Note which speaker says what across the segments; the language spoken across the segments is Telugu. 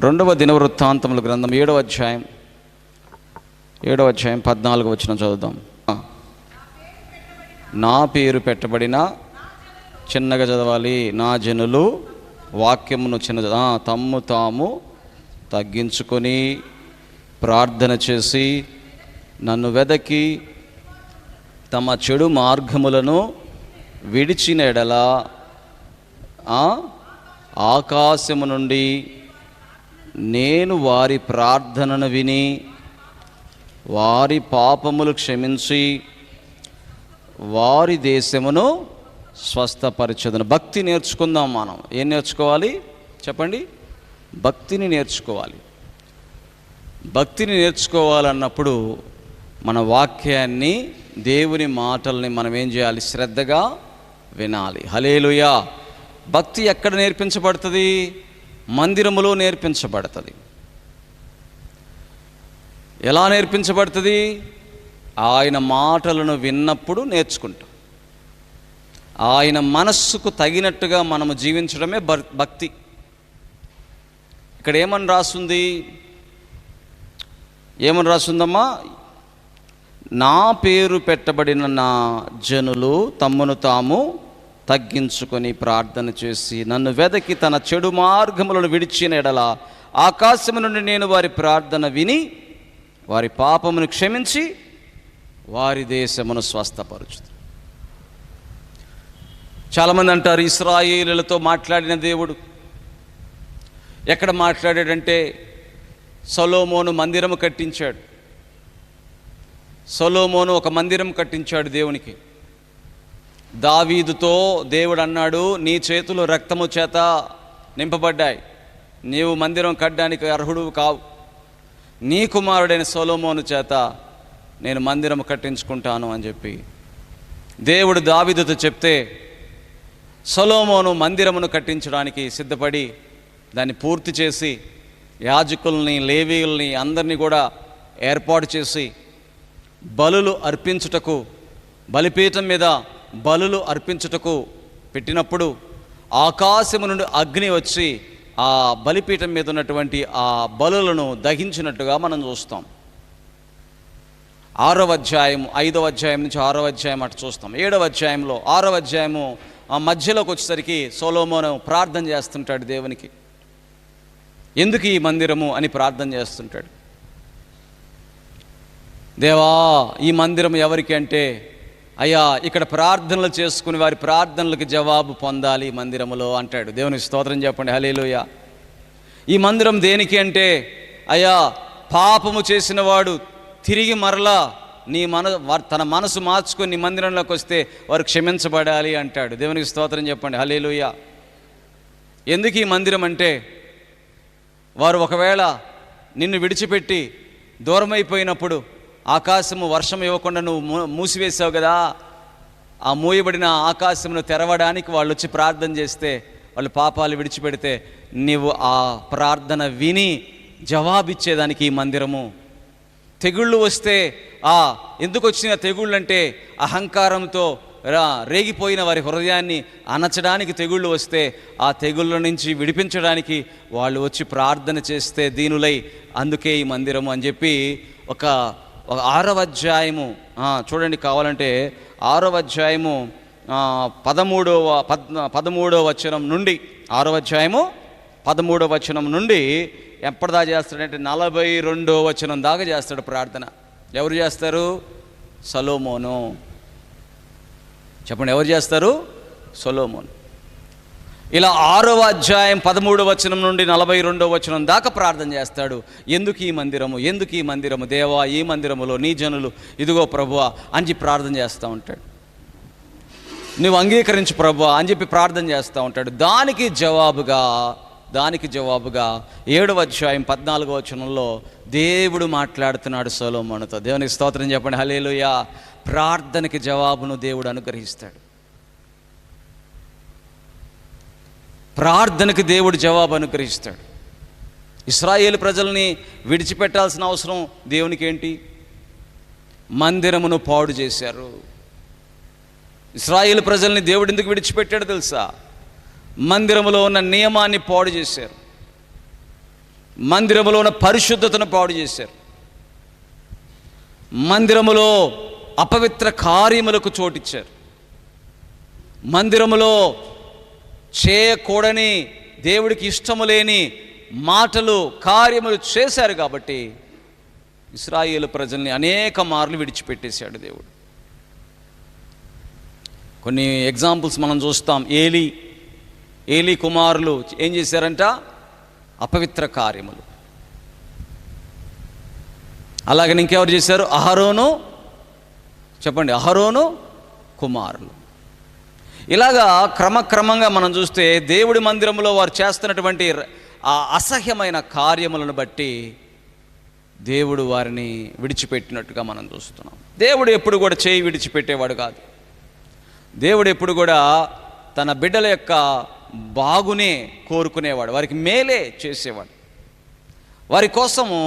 Speaker 1: రెండవ దినవృత్తాంతముల గ్రంథం 7వ అధ్యాయం 14వ వచనం చదువుదాం. నా పేరు పెట్టబడిన, చిన్నగా చదవాలి, నా జనులు వాక్యమును తమ్ము తాము తగ్గించుకొని ప్రార్థన చేసి నన్ను వెదకి తమ చెడు మార్గములను విడిచిన ఎడల ఆకాశము నుండి నేను వారి ప్రార్థనను విని వారి పాపములు క్షమించి వారి దేశమును స్వస్థపరచదును. భక్తి నేర్చుకుందాం. మనం ఏం నేర్చుకోవాలి చెప్పండి? భక్తిని నేర్చుకోవాలి. భక్తిని నేర్చుకోవాలన్నప్పుడు మన వాక్యాన్ని, దేవుని మాటల్ని మనం ఏం చేయాలి? శ్రద్ధగా వినాలి. హల్లెలూయా. భక్తి ఎక్కడ నేర్పించబడుతుంది? మందిరములో నేర్పించబడుతుంది. ఎలా నేర్పించబడుతుంది? ఆయన మాటలను విన్నప్పుడు నేర్చుకుంటాం. ఆయన మనస్సుకు తగినట్టుగా మనము జీవించడమే భక్తి. ఇక్కడ ఏమని రాస్తుంది? ఏమని రాస్తుందమ్మా? నా పేరు పెట్టబడిన నా జనులు తమ్మును తాము తగ్గించుకొని ప్రార్థన చేసి నన్ను వెదకి తన చెడు మార్గములను విడిచిన ఎడల ఆకాశము నుండి నేను వారి ప్రార్థన విని వారి పాపమును క్షమించి వారి దేశమును స్వస్థపరచుతాను. చాలామంది అంటారు ఇశ్రాయేలులతో మాట్లాడిన దేవుడు. ఎక్కడ మాట్లాడాడంటే సొలొమోను మందిరము కట్టించాడు. సొలొమోను ఒక మందిరం కట్టించాడు దేవునికి. దావీదుతో దేవుడు అన్నాడు, నీ చేతులు రక్తము చేత నింపబడ్డాయి, నీవు మందిరం కట్టడానికి అర్హుడు కావు, నీ కుమారుడైన సొలొమోను చేత నేను మందిరం కట్టించుకుంటాను అని చెప్పి దేవుడు దావీదుతో చెప్తే సొలొమోను మందిరమును కట్టించడానికి సిద్ధపడి దాన్ని పూర్తి చేసి యాజకుల్ని, లేవీయుల్ని అందరినీ కూడా ఏర్పాటు చేసి బలులు అర్పించుటకు, బలిపీఠం మీద బలులు అర్పించుటకు పెట్టినప్పుడు ఆకాశము నుండి అగ్ని వచ్చి ఆ బలిపీఠం మీద ఉన్నటువంటి ఆ బలులను దహించినట్టుగా మనం చూస్తాం. 6వ అధ్యాయం 5వ అధ్యాయం నుంచి 6వ అధ్యాయం అటు చూస్తాం. 7వ అధ్యాయంలో 6వ అధ్యాయము ఆ మధ్యలోకి వచ్చేసరికి సొలొమోను ప్రార్థన చేస్తుంటాడు దేవునికి. ఎందుకు ఈ మందిరము అని ప్రార్థన చేస్తుంటాడు. దేవా, ఈ మందిరం ఎవరికి అంటే, అయ్యా ఇక్కడ ప్రార్థనలు చేసుకుని వారి ప్రార్థనలకు జవాబు పొందాలి మందిరములో అంటాడు. దేవునికి స్తోత్రం చెప్పండి. హల్లెలూయా. ఈ మందిరం దేనికి అంటే, అయ్యా పాపము చేసిన వాడు తిరిగి మరలా తన మనసు మార్చుకొని నీ మందిరంలోకి వస్తే వారు క్షమించబడాలి అంటాడు. దేవునికి స్తోత్రం చెప్పండి. హల్లెలూయా. ఎందుకు ఈ మందిరం అంటే, వారు ఒకవేళ నిన్ను విడిచిపెట్టి దూరమైపోయినప్పుడు ఆకాశము వర్షం ఇవ్వకుండా నువ్వు మూసివేసావు కదా, ఆ మూయబడిన ఆకాశమును తెరవడానికి వాళ్ళు వచ్చి ప్రార్థన చేస్తే, వాళ్ళు పాపాలు విడిచిపెడితే నీవు ఆ ప్రార్థన విని జవాబిచ్చేదానికి ఈ మందిరము. తెగుళ్ళు వస్తే ఎందుకు వచ్చిన తెగుళ్ళు అంటే అహంకారంతో రేగిపోయిన వారి హృదయాన్ని అణచడానికి తెగుళ్ళు వస్తే ఆ తెగుళ్ళ నుంచి విడిపించడానికి వాళ్ళు వచ్చి ప్రార్థన చేస్తే దీనులై, అందుకే ఈ మందిరము అని చెప్పి ఒక 6వ అధ్యాయము చూడండి కావాలంటే 6వ అధ్యాయము 13వ వచనం నుండి 6వ అధ్యాయము 13వ వచనం నుండి ఎప్పటిదా చేస్తాడంటే 42వ వచనం దాకా చేస్తాడు ప్రార్థన. ఎవరు చేస్తారు? సొలొమోను. చెప్పండి, ఎవరు చేస్తారు? సొలొమోను. ఇలా 6వ అధ్యాయం 13వ వచనం నుండి 42వ వచనం దాకా ప్రార్థన చేస్తాడు. ఎందుకు ఈ మందిరము, ఎందుకు ఈ మందిరము, దేవా ఈ మందిరములో నీ జనులు ఇదిగో ప్రభువా అని చెప్పి ప్రార్థన చేస్తూ ఉంటాడు. నువ్వు అంగీకరించు ప్రభువా అని చెప్పి ప్రార్థన చేస్తూ ఉంటాడు. దానికి జవాబుగా 7వ అధ్యాయం 14వ వచనంలో దేవుడు మాట్లాడుతున్నాడు సొలొమోనుతో. దేవునికి స్తోత్రం చెప్పండి. హల్లెలూయా. ప్రార్థనకి జవాబును దేవుడు అనుగ్రహిస్తాడు. ప్రార్థనకి దేవుడు జవాబు అనుగ్రహిస్తాడు. ఇశ్రాయేలు ప్రజల్ని విడిచిపెట్టాల్సిన అవసరం దేవునికి ఏంటి? మందిరమును పాడు చేశారు. ఇశ్రాయేలు ప్రజల్ని దేవుడు ఎందుకు విడిచిపెట్టాడు తెలుసా? మందిరములో ఉన్న నియమాన్ని పాడు చేశారు. మందిరములో ఉన్న పరిశుద్ధతను పాడు చేశారు. మందిరములో అపవిత్ర కార్యములకు చోటిచ్చారు. మందిరములో చేయకూడని, దేవుడికి ఇష్టము లేని మాటలు, కార్యములు చేశారు. కాబట్టి ఇశ్రాయేలు ప్రజల్ని అనేక మార్లు విడిచిపెట్టేశాడు దేవుడు. కొన్ని ఎగ్జాంపుల్స్ మనం చూస్తాం. ఏలీ కుమారులు ఏం చేశారంట? అపవిత్ర కార్యములు. అలాగని ఇంకెవరు చేశారు? అహరోను కుమారులు. ఇలాగా క్రమక్రమంగా మనం చూస్తే దేవుడి మందిరంలో వారు చేస్తున్నటువంటి ఆ అసహ్యమైన కార్యములను బట్టి దేవుడు వారిని విడిచిపెట్టినట్టుగా మనం చూస్తున్నాం. దేవుడు ఎప్పుడు కూడా చేయి విడిచిపెట్టేవాడు కాదు. దేవుడు ఎప్పుడు కూడా తన బిడ్డల యొక్క బాగునే కోరుకునేవాడు, వారికి మేలే చేసేవాడు. వారి కోసము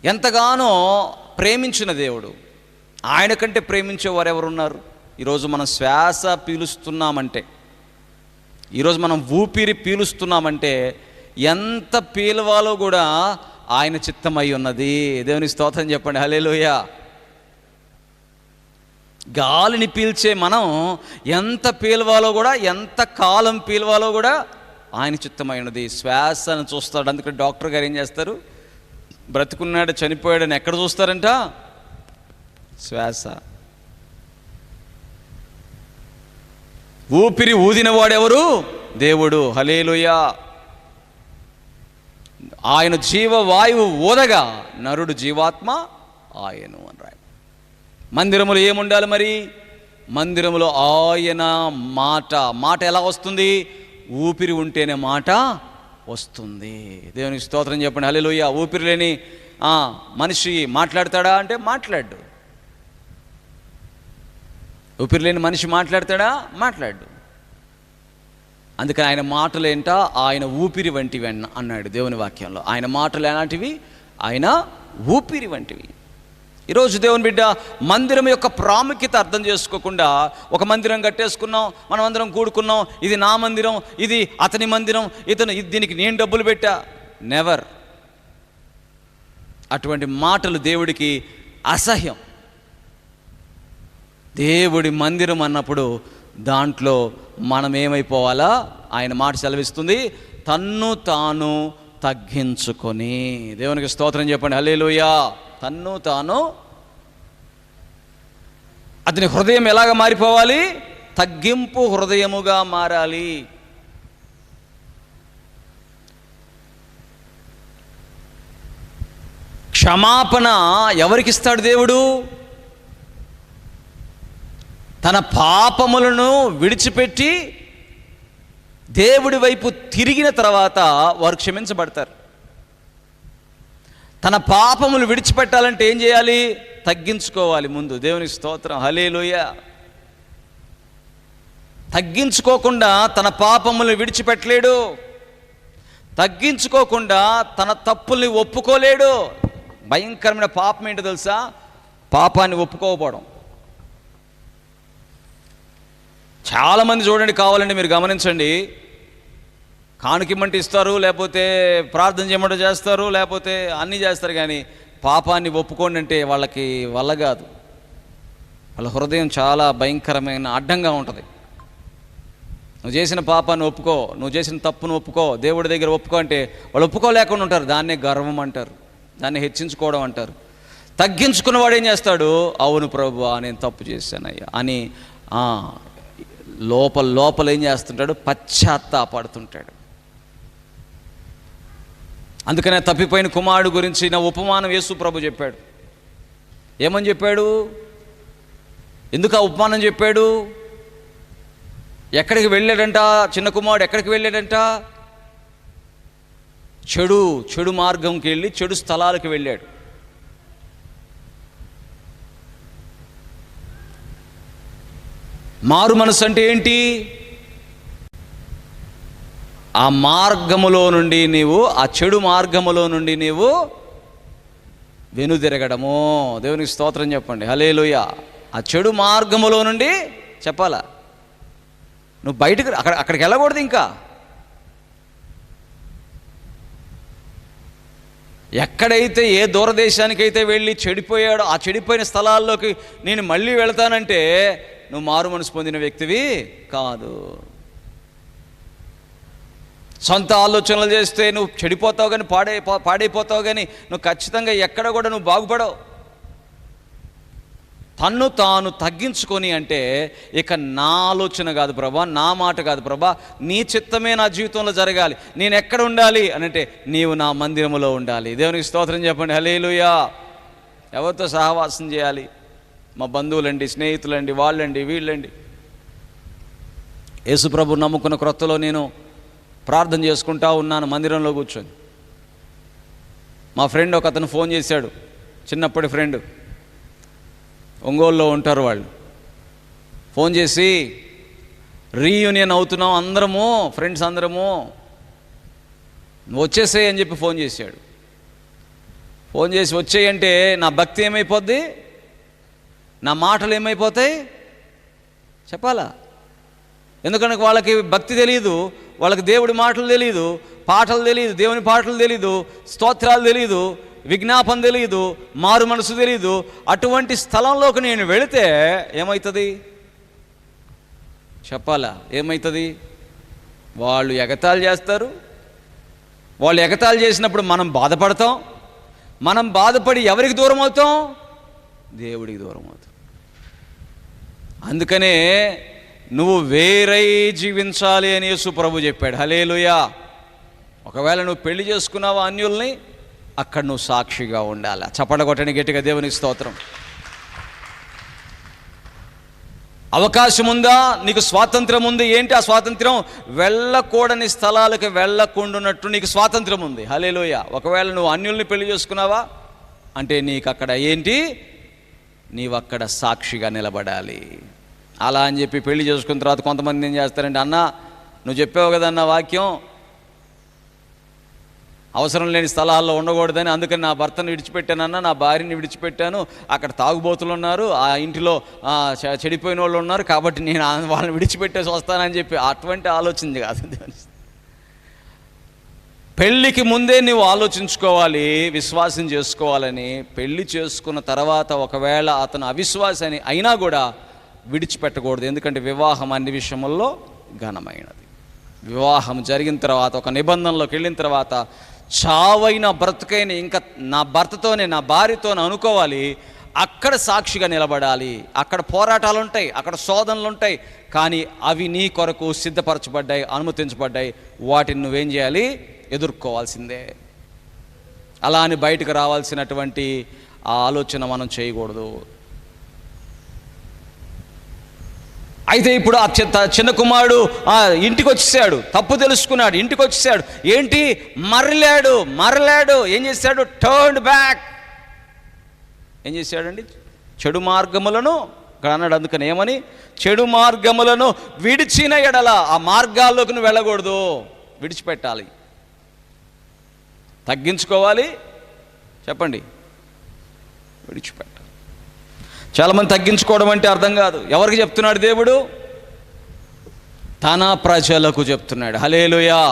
Speaker 1: ఎంతగానో ప్రేమించిన దేవుడు. ఆయన కంటే ప్రేమించేవారు ఎవరున్నారు? ఈరోజు మనం శ్వాస పీలుస్తున్నామంటే, ఈరోజు మనం ఊపిరి పీలుస్తున్నామంటే ఎంత పీలవాలో కూడా ఆయన చిత్తమై ఉన్నది. దేవుని స్తోత్రం చెప్పండి. హల్లెలూయా. గాలిని పీల్చే మనం ఎంత పీలవాలో కూడా, ఎంత కాలం పీలవాలో కూడా ఆయన చిత్తమైనది. శ్వాసను చూస్తాడు. అందుకని డాక్టర్ గారు ఏం చేస్తారు? బ్రతుకున్నాడు చనిపోయాడని ఎక్కడ చూస్తారంట? శ్వాస. ఊపిరి ఊదిన వాడెవరు? దేవుడు. హల్లెలూయా. ఆయన జీవవాయువు ఊదగా నరుడు జీవాత్మ ఆయను అని రాయి. మందిరములో ఏముండాలి మరి? మందిరములో ఆయన మాట ఎలా వస్తుంది? ఊపిరి ఉంటేనే మాట వస్తుంది. దేవునికి స్తోత్రం చెప్పండి. హల్లెలూయా. ఊపిరి లేని మనిషి మాట్లాడతాడా అంటే మాట్లాడు. ఊపిరి లేని మనిషి మాట్లాడతాడా? మాట్లాడు. అందుకని ఆయన మాటలు ఏంటా? ఆయన ఊపిరి వంటివి అన్నాడు దేవుని వాక్యంలో. ఆయన మాటలు ఎలాంటివి? ఆయన ఊపిరి వంటివి. ఈరోజు దేవుని బిడ్డ మందిరం యొక్క ప్రాముఖ్యత అర్థం చేసుకోకుండా ఒక మందిరం కట్టేసుకున్నాం, మనం అందరం కూడుకున్నాం, ఇది నా మందిరం, ఇది అతని మందిరం, దీనికి నేను డబ్బులు పెట్టా. నెవర్. అటువంటి మాటలు దేవుడికి అసహ్యం. దేవుడి మందిరం అన్నప్పుడు దాంట్లో మనం ఏమైపోవాలా? ఆయన మాట సెలవిస్తుంది, తన్ను తాను తగ్గించుకొని. దేవునికి స్తోత్రం చెప్పండి. హల్లెలూయా. తన్ను తాను, అతని హృదయం ఎలాగ మారిపోవాలి? తగ్గింపు హృదయముగా మారాలి. క్షమాపణ ఎవరికిస్తాడు దేవుడు? తన పాపములను విడిచిపెట్టి దేవుడి వైపు తిరిగిన తర్వాత వారు క్షమించబడతారు. తన పాపములు విడిచిపెట్టాలంటే ఏం చేయాలి? తగ్గించుకోవాలి ముందు. దేవునికి స్తోత్రం. హల్లెలూయా. తగ్గించుకోకుండా తన పాపములు విడిచిపెట్టలేడు. తగ్గించుకోకుండా తన తప్పుల్ని ఒప్పుకోలేడు. భయంకరమైన పాపం ఏంటో తెలుసా? పాపాన్ని ఒప్పుకోకపోవడం. చాలామంది చూడండి, కావాలండి మీరు గమనించండి, కానుకిమ్మంటే ఇస్తారు, లేకపోతే ప్రార్థన చేయమంటే చేస్తారు, లేకపోతే అన్నీ చేస్తారు, కానీ పాపాన్ని ఒప్పుకోండి అంటే వాళ్ళకి వల్ల కాదు. వాళ్ళ హృదయం చాలా భయంకరమైన అడ్డంగా ఉంటుంది. నువ్వు చేసిన పాపాన్ని ఒప్పుకో, నువ్వు చేసిన తప్పును ఒప్పుకో, దేవుడి దగ్గర ఒప్పుకో అంటే వాళ్ళు ఒప్పుకోలేకుండా ఉంటారు. దాన్నే గర్వం అంటారు, దాన్ని హెచ్చించుకోవడం అంటారు. తగ్గించుకున్నవాడు ఏం చేస్తాడు? అవును ప్రభువా, నేను తప్పు చేశానయ్యా అని లోపల ఏం చేస్తుంటాడు? పశ్చాత్తాపడుతుంటాడు. అందుకనే తప్పిపోయిన కుమారుడు గురించి నా ఉపమానం యేసు ప్రభు చెప్పాడు. ఏమని చెప్పాడు? ఎందుకు ఆ ఉపమానం చెప్పాడు? ఎక్కడికి వెళ్ళాడంట చిన్న కుమారుడు? ఎక్కడికి వెళ్ళాడంట? చెడు మార్గంకి వెళ్ళి చెడు స్థలాలకు వెళ్ళాడు. మారు మనసు అంటే ఏంటి? ఆ మార్గములో నుండి నీవు, ఆ చెడు మార్గములో నుండి నీవు వెనుదిరగడము. దేవునికి స్తోత్రం చెప్పండి. హల్లెలూయా. ఆ చెడు మార్గములో నుండి చెప్పాలా, నువ్వు బయటకు అక్కడికి వెళ్ళకూడదు. ఇంకా ఎక్కడైతే ఏ దూరదేశానికైతే వెళ్ళి చెడిపోయాడో ఆ చెడిపోయిన స్థలాల్లోకి నేను మళ్ళీ వెళతానంటే నువ్వు మారు మనసు పొందిన వ్యక్తివి కాదు. సొంత ఆలోచనలు చేస్తే నువ్వు చెడిపోతావు కానీ పాడైపోతావు కానీ నువ్వు ఖచ్చితంగా ఎక్కడ కూడా నువ్వు బాగుపడవు. తన్ను తాను తగ్గించుకొని అంటే ఇక నా ఆలోచన కాదు ప్రభా, నా మాట కాదు ప్రభా, నీ చిత్తమే నా జీవితంలో జరగాలి. నేను ఎక్కడ ఉండాలి అని అంటే నీవు నా మందిరములో ఉండాలి. దేవునికి స్తోత్రం చెప్పండి. హల్లెలూయా. ఎవరితో సహవాసం చేయాలి? మా బంధువులండి, స్నేహితులండి, వాళ్ళండి, వీళ్ళండి. యేసు ప్రభు నమ్ముకున్న క్రొత్తలో నేను ప్రార్థన చేసుకుంటా ఉన్నాను మందిరంలో కూర్చొని. మా ఫ్రెండ్ ఒక అతను ఫోన్ చేశాడు, చిన్నప్పటి ఫ్రెండ్, ఒంగోలులో ఉంటారు వాళ్ళు. ఫోన్ చేసి రీయూనియన్ అవుతున్నాం అందరము, ఫ్రెండ్స్ అందరము, నువ్వు వచ్చేసేయి అని చెప్పి ఫోన్ చేశాడు. ఫోన్ చేసి వచ్చేయంటే నా భక్తి ఏమైపోద్ది, నా మాటలు ఏమైపోతాయి చెప్పాలా? ఎందుకంటే వాళ్ళకి భక్తి తెలియదు, వాళ్ళకి దేవుడి మాటలు తెలియదు, పాటలు తెలియదు, దేవుని పాటలు తెలీదు, స్తోత్రాలు తెలీదు, విజ్ఞాపన తెలియదు, మారు మనసు తెలీదు. అటువంటి స్థలంలోకి నేను వెళితే ఏమవుతుంది చెప్పాలా? ఏమవుతుంది? వాళ్ళు ఎగతాళి చేస్తారు. వాళ్ళు ఎగతాళి చేసినప్పుడు మనం బాధపడతాం. మనం బాధపడి ఎవరికి దూరం అవుతాం? దేవుడికి దూరం అవుతాం. అందుకనే నువ్వు వేరై జీవించాలి అని యేసు ప్రభు చెప్పాడు. హల్లెలూయా. ఒకవేళ నువ్వు పెళ్లి చేసుకున్నావా అన్యుల్ని, అక్కడ నువ్వు సాక్షిగా ఉండాలి. చప్పట కొట్టని గట్టిగా దేవునికి స్తోత్రం. అవకాశం ఉందా? నీకు స్వాతంత్రం ఉంది. ఏంటి ఆ స్వాతంత్రం? వెళ్ళకూడని స్థలాలకు వెళ్ళకుండానట్టు నీకు స్వాతంత్రం ఉంది. హల్లెలూయా. ఒకవేళ నువ్వు అన్యుల్ని పెళ్లి చేసుకున్నావా అంటే నీకు అక్కడ ఏంటి, నీవు అక్కడ సాక్షిగా నిలబడాలి. అలా అని చెప్పి పెళ్లి చేసుకున్న తర్వాత కొంతమంది ఏం చేస్తారంటే, అన్న నువ్వు చెప్పావు కదన్న వాక్యం, అవసరం లేని స్థలాల్లో ఉండకూడదని, అందుకని నా భర్తను విడిచిపెట్టానన్న, నా భార్యని విడిచిపెట్టాను, అక్కడ తాగుబోతులు ఉన్నారు, ఆ ఇంటిలో చెడిపోయిన వాళ్ళు ఉన్నారు, కాబట్టి నేను వాళ్ళని విడిచిపెట్టేసి వస్తానని చెప్పి అటువంటి ఆలోచన కాదు. పెళ్ళికి ముందే నువ్వు ఆలోచించుకోవాలి, విశ్వాసం చేసుకోవాలని. పెళ్ళి చేసుకున్న తర్వాత ఒకవేళ అతను అవిశ్వాసి అని అయినా కూడా విడిచిపెట్టకూడదు. ఎందుకంటే వివాహం అన్ని విషయముల్లో ఘనమైనది. వివాహం జరిగిన తర్వాత ఒక నిబంధనలోకి వెళ్ళిన తర్వాత చావైన బ్రతుకైన ఇంకా నా భర్తతోనే నా భార్యతోనే అనుకోవాలి. అక్కడ సాక్షిగా నిలబడాలి. అక్కడ పోరాటాలు ఉంటాయి, అక్కడ శోధనలు ఉంటాయి, కానీ అవి నీ కొరకు సిద్ధపరచబడ్డాయి, అనుమతించబడ్డాయి. వాటిని నువ్వేం చేయాలి? ఎదుర్కోవాల్సిందే. అలా అని బయటకు రావాల్సినటువంటి ఆ ఆలోచన మనం చేయకూడదు. అయితే ఇప్పుడు ఆ చిన్న కుమారుడు ఇంటికి వచ్చేసాడు, తప్పు తెలుసుకున్నాడు, ఇంటికి వచ్చేసాడు. ఏంటి? మరలాడు. ఏం చేశాడు? Turned back. ఏం చేశాడండి? చెడు మార్గములను ఇక్కడ అన్నాడు. అందుకని ఏమని? చెడు మార్గములను విడిచిన ఎడల ఆ మార్గాల్లోకి నువ్వు వెళ్ళకూడదు, విడిచిపెట్టాలి, తగ్గించుకోవాలి. చెప్పండి, విడిచిపెట్టాలి. చాలామంది తగ్గించుకోవడం అంటే అర్థం కాదు. ఎవరికి చెప్తున్నాడు దేవుడు? తన ప్రజలకు చెప్తున్నాడు. హల్లెలూయా.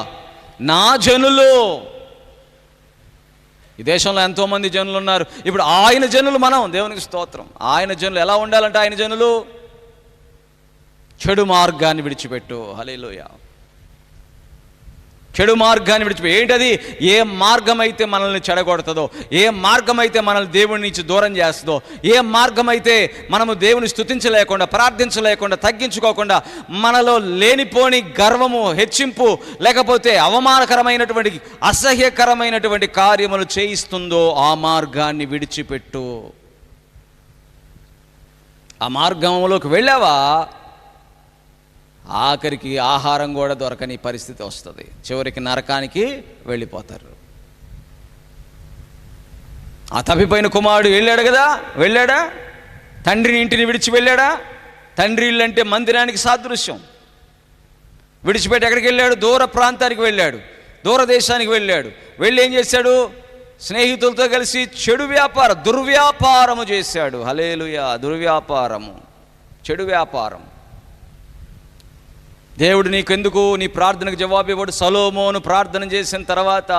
Speaker 1: నా జనులు. ఈ దేశంలో ఎంతోమంది జనులు ఉన్నారు. ఇప్పుడు ఆయన జనులు మనం. దేవునికి స్తోత్రం. ఆయన జనులు ఎలా ఉండాలంటే, ఆయన జనులు చెడు మార్గాన్ని విడిచిపెట్టు. హల్లెలూయా. చెడు మార్గాన్ని విడిచిపెట్టి. ఏంటది? ఏ మార్గం అయితే మనల్ని చెడగొడుతుందో, ఏ మార్గం అయితే మనల్ని దేవుడి నుంచి దూరం చేస్తుందో, ఏ మార్గం అయితే మనము దేవుని స్తుతించలేకుండా, ప్రార్థించలేకుండా, తగ్గించుకోకుండా మనలో లేనిపోని గర్వము, హెచ్చింపు, లేకపోతే అవమానకరమైనటువంటి, అసహ్యకరమైనటువంటి కార్యములు చేయిస్తుందో ఆ మార్గాన్ని విడిచిపెట్టు. ఆ మార్గంలోకి వెళ్ళావా, ఆఖరికి ఆహారం కూడా దొరకని పరిస్థితి వస్తుంది. చివరికి నరకానికి వెళ్ళిపోతారు. ఆ తప్పిపోయిన కుమారుడు వెళ్ళాడు కదా, వెళ్ళాడా? తండ్రిని ఇంటిని విడిచి వెళ్ళాడా? తండ్రి ఇల్లు అంటే మందిరానికి సాదృశ్యం. విడిచిపెట్టి ఎక్కడికి వెళ్ళాడు? దూర ప్రాంతానికి వెళ్ళాడు, దూరదేశానికి వెళ్ళాడు. వెళ్ళి ఏం చేశాడు? స్నేహితులతో కలిసి దుర్వ్యాపారము చేశాడు. హల్లెలూయా. దుర్వ్యాపారము, చెడు వ్యాపారం. దేవుడు నీకెందుకు నీ ప్రార్థనకు జవాబు ఇవ్వడు. సొలొమోను ప్రార్థన చేసిన తర్వాత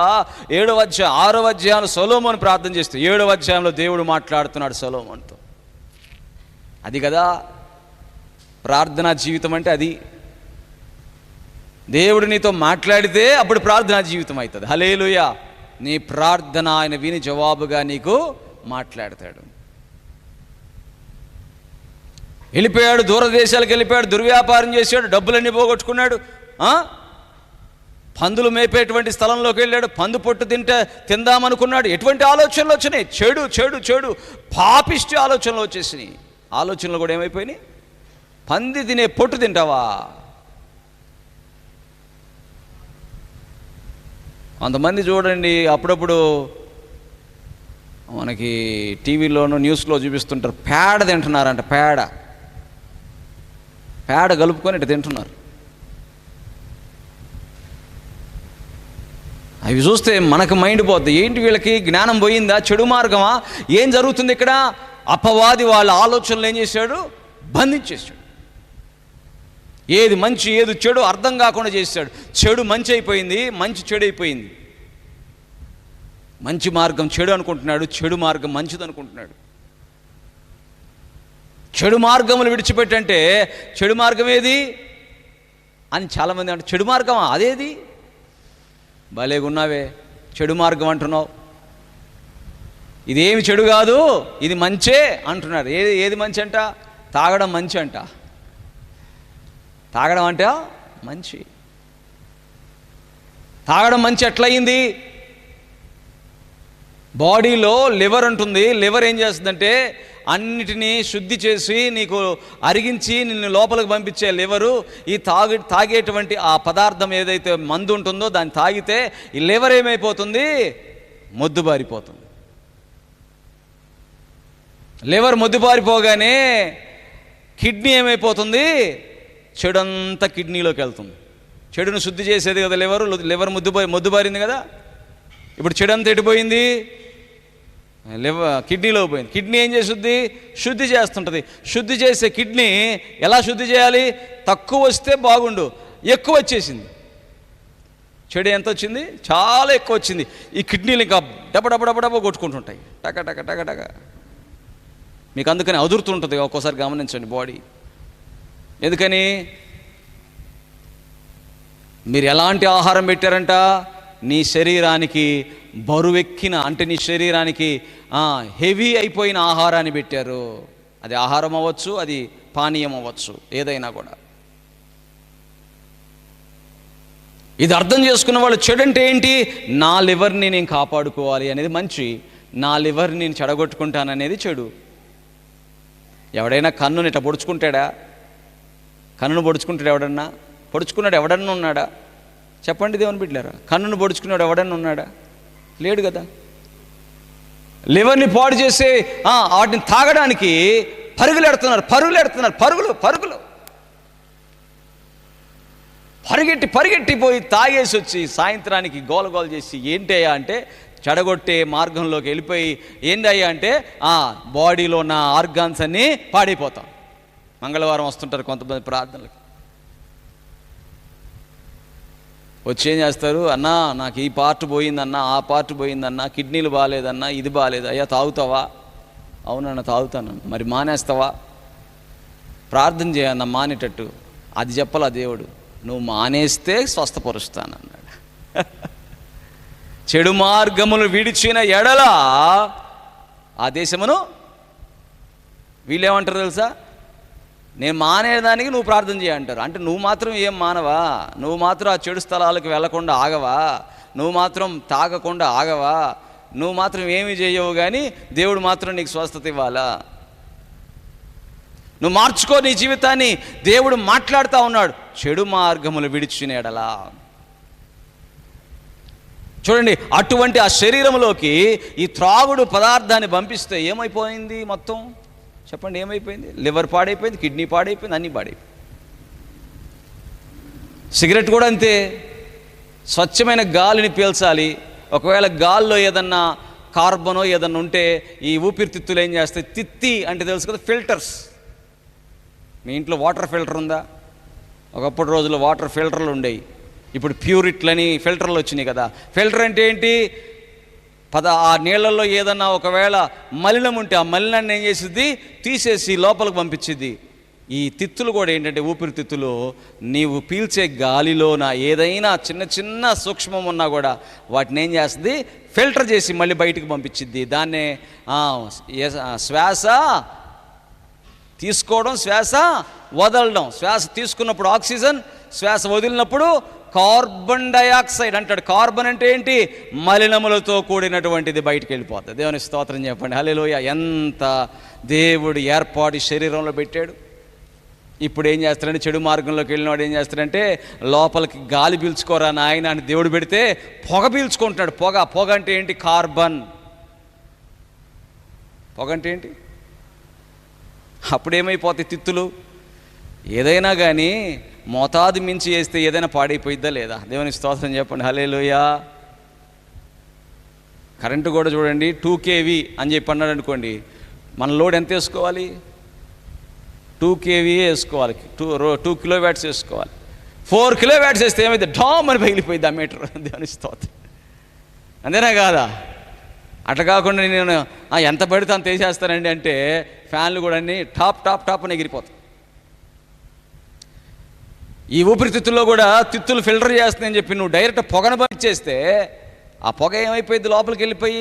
Speaker 1: 6వ అధ్యాయంలో సొలొమోను ప్రార్థన చేస్తే 7వ అధ్యాయంలో దేవుడు మాట్లాడుతున్నాడు సొలొమోనుతో. అది కదా ప్రార్థనా జీవితం అంటే. అది దేవుడు నీతో మాట్లాడితే అప్పుడు ప్రార్థనా జీవితం అవుతుంది. హల్లెలూయా. నీ ప్రార్థన ఆయన విని జవాబుగా నీకు మాట్లాడతాడు. వెళ్ళిపోయాడు, దూరదేశాలకు వెళ్ళిపోయాడు, దుర్వ్యాపారం చేశాడు, డబ్బులన్నీ పోగొట్టుకున్నాడు. పందులు మేపేటువంటి స్థలంలోకి వెళ్ళాడు, పందు పొట్టు తిందామనుకున్నాడు. ఎటువంటి ఆలోచనలు వచ్చినాయి? చెడు చెడు చెడు పాపిష్టి ఆలోచనలు వచ్చేసినాయి. ఆలోచనలు కూడా ఏమైపోయినాయి? పంది తినే పొట్టు తింటావా? కొంతమంది చూడండి, అప్పుడప్పుడు మనకి టీవీలోను న్యూస్లో చూపిస్తుంటారు, పేడ తింటున్నారంట. పేడ కలుపుకొని ఇటు తింటున్నారు. అవి చూస్తే మనకు మైండ్ పోద్ది. ఏంటి వీళ్ళకి జ్ఞానం పోయిందా? చెడు మార్గమా? ఏం జరుగుతుంది ఇక్కడ? అపవాది వాళ్ళ ఆలోచనలు ఏం చేశాడు? బంధించేశాడు. ఏది మంచి ఏది చెడు అర్థం కాకుండా చేశాడు. చెడు మంచి అయిపోయింది, మంచి చెడు అయిపోయింది. మంచి మార్గం చెడు అనుకుంటున్నాడు, చెడు మార్గం మంచిది అనుకుంటున్నాడు. చెడు మార్గములు విడిచిపెట్టంటే చెడు మార్గం ఏది అని చాలామంది అంటారు. చెడు మార్గమా? అదేది? భలేగున్నావే, చెడు మార్గం అంటున్నావు. ఇదేమి చెడు కాదు, ఇది మంచే అంటున్నారు. ఏది మంచి అంట? తాగడం మంచి అంట. తాగడం అంటే మంచి. తాగడం మంచి ఎట్లయింది? బాడీలో లివర్ ఉంటుంది. లివర్ ఏం చేస్తుందంటే అన్నిటినీ శుద్ధి చేసి నీకు అరిగించి నిన్ను లోపలికి పంపించే లివరు ఈ తాగేటువంటి ఆ పదార్థం ఏదైతే మందు ఉంటుందో దాన్ని తాగితే ఈ లివర్ ఏమైపోతుంది? మొద్దుబారిపోతుంది. లివర్ మొద్దుబారిపోగానే కిడ్నీ ఏమైపోతుంది? చెడంతా కిడ్నీలోకి వెళ్తుంది. చెడును శుద్ధి చేసేది కదా లివర్ మొద్దుబారింది కదా. ఇప్పుడు చెడంతా ఎటుపోయింది? కిడ్నీలో పోయింది. కిడ్నీ ఏం చేస్తుంది? శుద్ధి చేస్తుంటుంది. శుద్ధి చేసే కిడ్నీ ఎలా శుద్ధి చేయాలి? తక్కువ వస్తే బాగుండు, ఎక్కువ వచ్చేసింది. చెడు ఎంత వచ్చింది? చాలా ఎక్కువ వచ్చింది. ఈ కిడ్నీలు ఇంకా డబ్బ కొట్టుకుంటుంటాయి, టక టక టక టక. మీకు అందుకని అదురుతుంటుంది ఒక్కోసారి, గమనించండి బాడీ. ఎందుకని? మీరు ఎలాంటి ఆహారం పెట్టారంట? నీ శరీరానికి బరువెక్కిన, అంటే నీ శరీరానికి హెవీ అయిపోయిన ఆహారాన్ని పెట్టారు. అది ఆహారం అవ్వచ్చు, అది పానీయం అవ్వచ్చు, ఏదైనా కూడా. ఇది అర్థం చేసుకున్న వాళ్ళు చెడు అంటే ఏంటి? నా లివర్ని నేను కాపాడుకోవాలి అనేది మంచి, నా లివర్ని నేను చెడగొట్టుకుంటాననేది చెడు. ఎవడైనా కన్నుని ఇట్లా పొడుచుకుంటాడా? కన్నును పొడుచుకుంటాడు ఎవడన్నా? పొడుచుకున్నాడు ఎవడన్నా ఉన్నాడా? చెప్పండి దేవుని బిడ్డలారా, కన్నును పొడుచుకున్నాడు ఎవడన్నా ఉన్నాడా? లేడు కదా. లివర్ని పాడు చేసి వాటిని తాగడానికి పరుగులు పరిగెట్టిపోయి తాగేసి వచ్చి సాయంత్రానికి గోల చేసి ఏంటయ్యా అంటే చెడగొట్టే మార్గంలోకి వెళ్ళిపోయి ఏందయ్యా అంటే బాడీలో ఉన్న ఆర్గాన్స్ అన్నీ పాడైపోతాం. మంగళవారం వస్తుంటారు కొంతమంది ప్రార్థనలకు, వచ్చి ఏం చేస్తారు? అన్నా నాకు ఈ పార్ట్ పోయిందన్నా, ఆ పార్ట్ పోయిందన్నా, కిడ్నీలు బాగాలేదన్నా, ఇది బాగాలేదు. అయ్యా తాగుతావా? అవునన్నా తాగుతానన్నా. మరి మానేస్తావా? ప్రార్థన చేయన్నా మానేటట్టు. అది చెప్పాలా దేవుడు? నువ్వు మానేస్తే స్వస్థపరుస్తానన్నాడు. చెడు మార్గములు విడిచిన ఎడల ఆ దేశమును వీళ్ళేమంటారు తెలుసా? నేను మానేదానికి నువ్వు ప్రార్థన చేయంటారు. అంటే నువ్వు మాత్రం ఏం మానవా? నువ్వు మాత్రం ఆ చెడు స్థలాలకు వెళ్లకుండా ఆగవా? నువ్వు మాత్రం తాగకుండా ఆగవా? నువ్వు మాత్రం ఏమి చేయవు, కానీ దేవుడు మాత్రం నీకు స్వస్థత ఇవ్వాలా? నువ్వు మార్చుకో నీ జీవితాన్ని. దేవుడు మాట్లాడుతూ ఉన్నాడు, చెడు మార్గములు విడిచిన ఎడలా. చూడండి, అటువంటి ఆ శరీరంలోకి ఈ త్రాగుడు పదార్థాన్ని పంపిస్తే ఏమైపోయింది మొత్తం? చెప్పండి, ఏమైపోయింది? లివర్ పాడైపోయింది, కిడ్నీ పాడైపోయింది, అన్నీ పాడైపోయింది. సిగరెట్ కూడా అంతే. స్వచ్ఛమైన గాలిని పీల్చాలి. ఒకవేళ గాల్లో ఏదన్నా కార్బనో ఏదన్నా ఉంటే ఈ ఊపిరితిత్తులు ఏం చేస్తాయి? తిత్తి అంటే తెలుసు కదా, ఫిల్టర్స్. మీ ఇంట్లో వాటర్ ఫిల్టర్ ఉందా? ఒకప్పుడు రోజుల్లో వాటర్ ఫిల్టర్లు ఉండేవి, ఇప్పుడు ప్యూరిట్లని ఫిల్టర్లు వచ్చినాయి కదా. ఫిల్టర్ అంటే ఏంటి? ఆ నీళ్ళల్లో ఏదన్నా ఒకవేళ మలినం ఉంటే ఆ మలినాన్ని ఏం చేసిద్ది? తీసేసి లోపలికి పంపించిద్ది. ఈ తిత్తులు కూడా ఏంటంటే, ఊపిరితిత్తులు, నీవు పీల్చే గాలిలోన ఏదైనా చిన్న చిన్న సూక్ష్మం ఉన్నా కూడా వాటిని ఏం చేస్తుంది? ఫిల్టర్ చేసి మళ్ళీ బయటికి పంపించిద్ది. దాన్నే శ్వాస తీసుకోవడం, శ్వాస వదలడం. శ్వాస తీసుకున్నప్పుడు ఆక్సిజన్, శ్వాస వదిలినప్పుడు కార్బన్ డయాక్సైడ్ అంటాడు. కార్బన్ అంటే ఏంటి? మలినములతో కూడినటువంటిది బయటికి వెళ్ళిపోతుంది. దేవుని స్తోత్రం చెప్పండి, హల్లెలూయా. ఎంత దేవుడు ఏర్పాటు శరీరంలో పెట్టాడు. ఇప్పుడు ఏం చేస్తాడంటే, చెడు మార్గంలోకి వెళ్ళినవాడు ఏం చేస్తాడంటే, లోపలికి గాలి పీల్చుకోరా నాయన అని దేవుడు పెడితే పొగ పీల్చుకుంటున్నాడు. పొగ అంటే ఏంటి? కార్బన్. పొగ అంటే ఏంటి? అప్పుడేమైపోతాయి తిత్తులు? ఏదైనా కానీ మోతాదు మించి వేస్తే ఏదైనా పాడైపోయిద్దా లేదా? దేవుని స్తోత్రం చెప్పండి, హల్లెలూయా. కరెంటు కూడా చూడండి, 2 kV అని చెప్పి అన్నాడు అనుకోండి, మన లోడ్ ఎంత వేసుకోవాలి? 2 kV వేసుకోవాలి, 2 కిలోవాట్స్ వేసుకోవాలి. 4 కిలోవాట్స్ వేస్తే ఏమైతే డామ్ అని పగిలిపోయింది ఆ మీటర్. దేవుని స్తోత్రం, అంతేనా కాదా? అట్లా కాకుండా నేను ఎంత పడితే అంత వేసేస్తానండి అంటే ఫ్యాన్లు కూడా అన్నీ టాప్ అని ఎగిరిపోతాయి. ఈ ఊపిరితిత్తుల్లో కూడా తిత్తులు ఫిల్టర్ చేస్తున్నాయని చెప్పి నువ్వు డైరెక్ట్ పొగను పంపించేస్తే ఆ పొగ ఏమైపోయింది? లోపలికి వెళ్ళిపోయి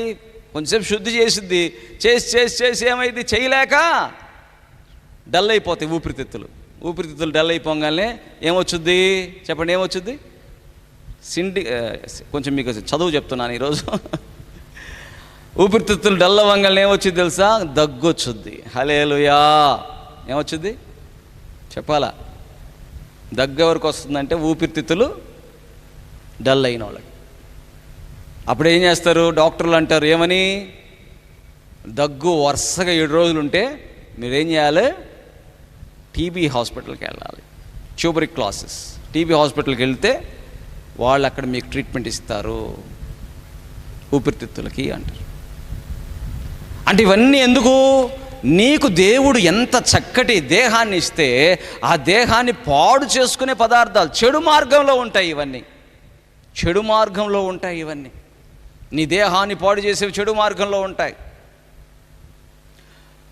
Speaker 1: కొంచెంసేపు శుద్ధి చేసిద్ది. చేసి ఏమైంది? చేయలేక డల్ అయిపోతాయి ఊపిరితిత్తులు డల్ అయిపోగానే ఏమొచ్చుద్ది చెప్పండి? ఏమొచ్చుద్ది? కొంచెం మీకు చదువు చెప్తున్నాను ఈరోజు. ఊపిరితిత్తులు డల్ అవ్వగానే ఏమొచ్చింది తెలుసా? దగ్గు వచ్చుద్ది. హల్లెలూయా. ఏమొచ్చుద్ది చెప్పాలా? దగ్గు ఎవరికి వస్తుందంటే ఊపిరితిత్తులు డల్ అయిన వాళ్ళకి. అప్పుడు ఏం చేస్తారు? డాక్టర్లు అంటారు ఏమని? దగ్గు వరుసగా 7 రోజులు ఉంటే మీరేం చేయాలి? టీబీ హాస్పిటల్కి వెళ్ళాలి. ట్యూబరిక్యులోసిస్. టీబీ హాస్పిటల్కి వెళ్తే వాళ్ళు అక్కడ మీకు ట్రీట్మెంట్ ఇస్తారు, ఊపిరితిత్తులకి అంటారు. అంటే ఇవన్నీ ఎందుకు? నీకు దేవుడు ఎంత చక్కటి దేహాన్ని ఇస్తే ఆ దేహాన్ని పాడు చేసుకునే పదార్థాలు చెడు మార్గంలో ఉంటాయి. ఇవన్నీ చెడు మార్గంలో ఉంటాయి. ఇవన్నీ నీ దేహాన్ని పాడు చేసేవి చెడు మార్గంలో ఉంటాయి.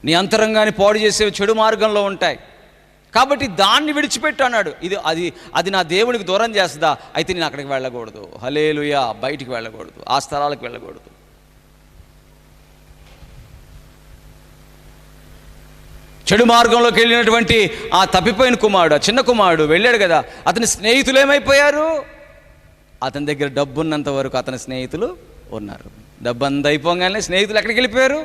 Speaker 1: నీ అంతరంగాన్ని పాడు చేసేవి చెడు మార్గంలో ఉంటాయి. కాబట్టి దాన్ని విడిచిపెట్టు అన్నాడు. అది నా దేవునికి దూరం చేస్తుందా? అయితే నేను అక్కడికి వెళ్ళకూడదు. హల్లెలూయా. బయటికి వెళ్ళకూడదు, ఆ స్థలాలకు వెళ్ళకూడదు. చెడు మార్గంలోకి వెళ్ళినటువంటి ఆ తప్పిపోయిన కుమారుడు, ఆ చిన్న కుమారుడు వెళ్ళాడు కదా, అతని స్నేహితులు ఏమైపోయారు? అతని దగ్గర డబ్బు ఉన్నంత వరకు అతని స్నేహితులు ఉన్నారు. డబ్బు అంత అయిపోగానే స్నేహితులు ఎక్కడికి వెళ్ళిపోయారు?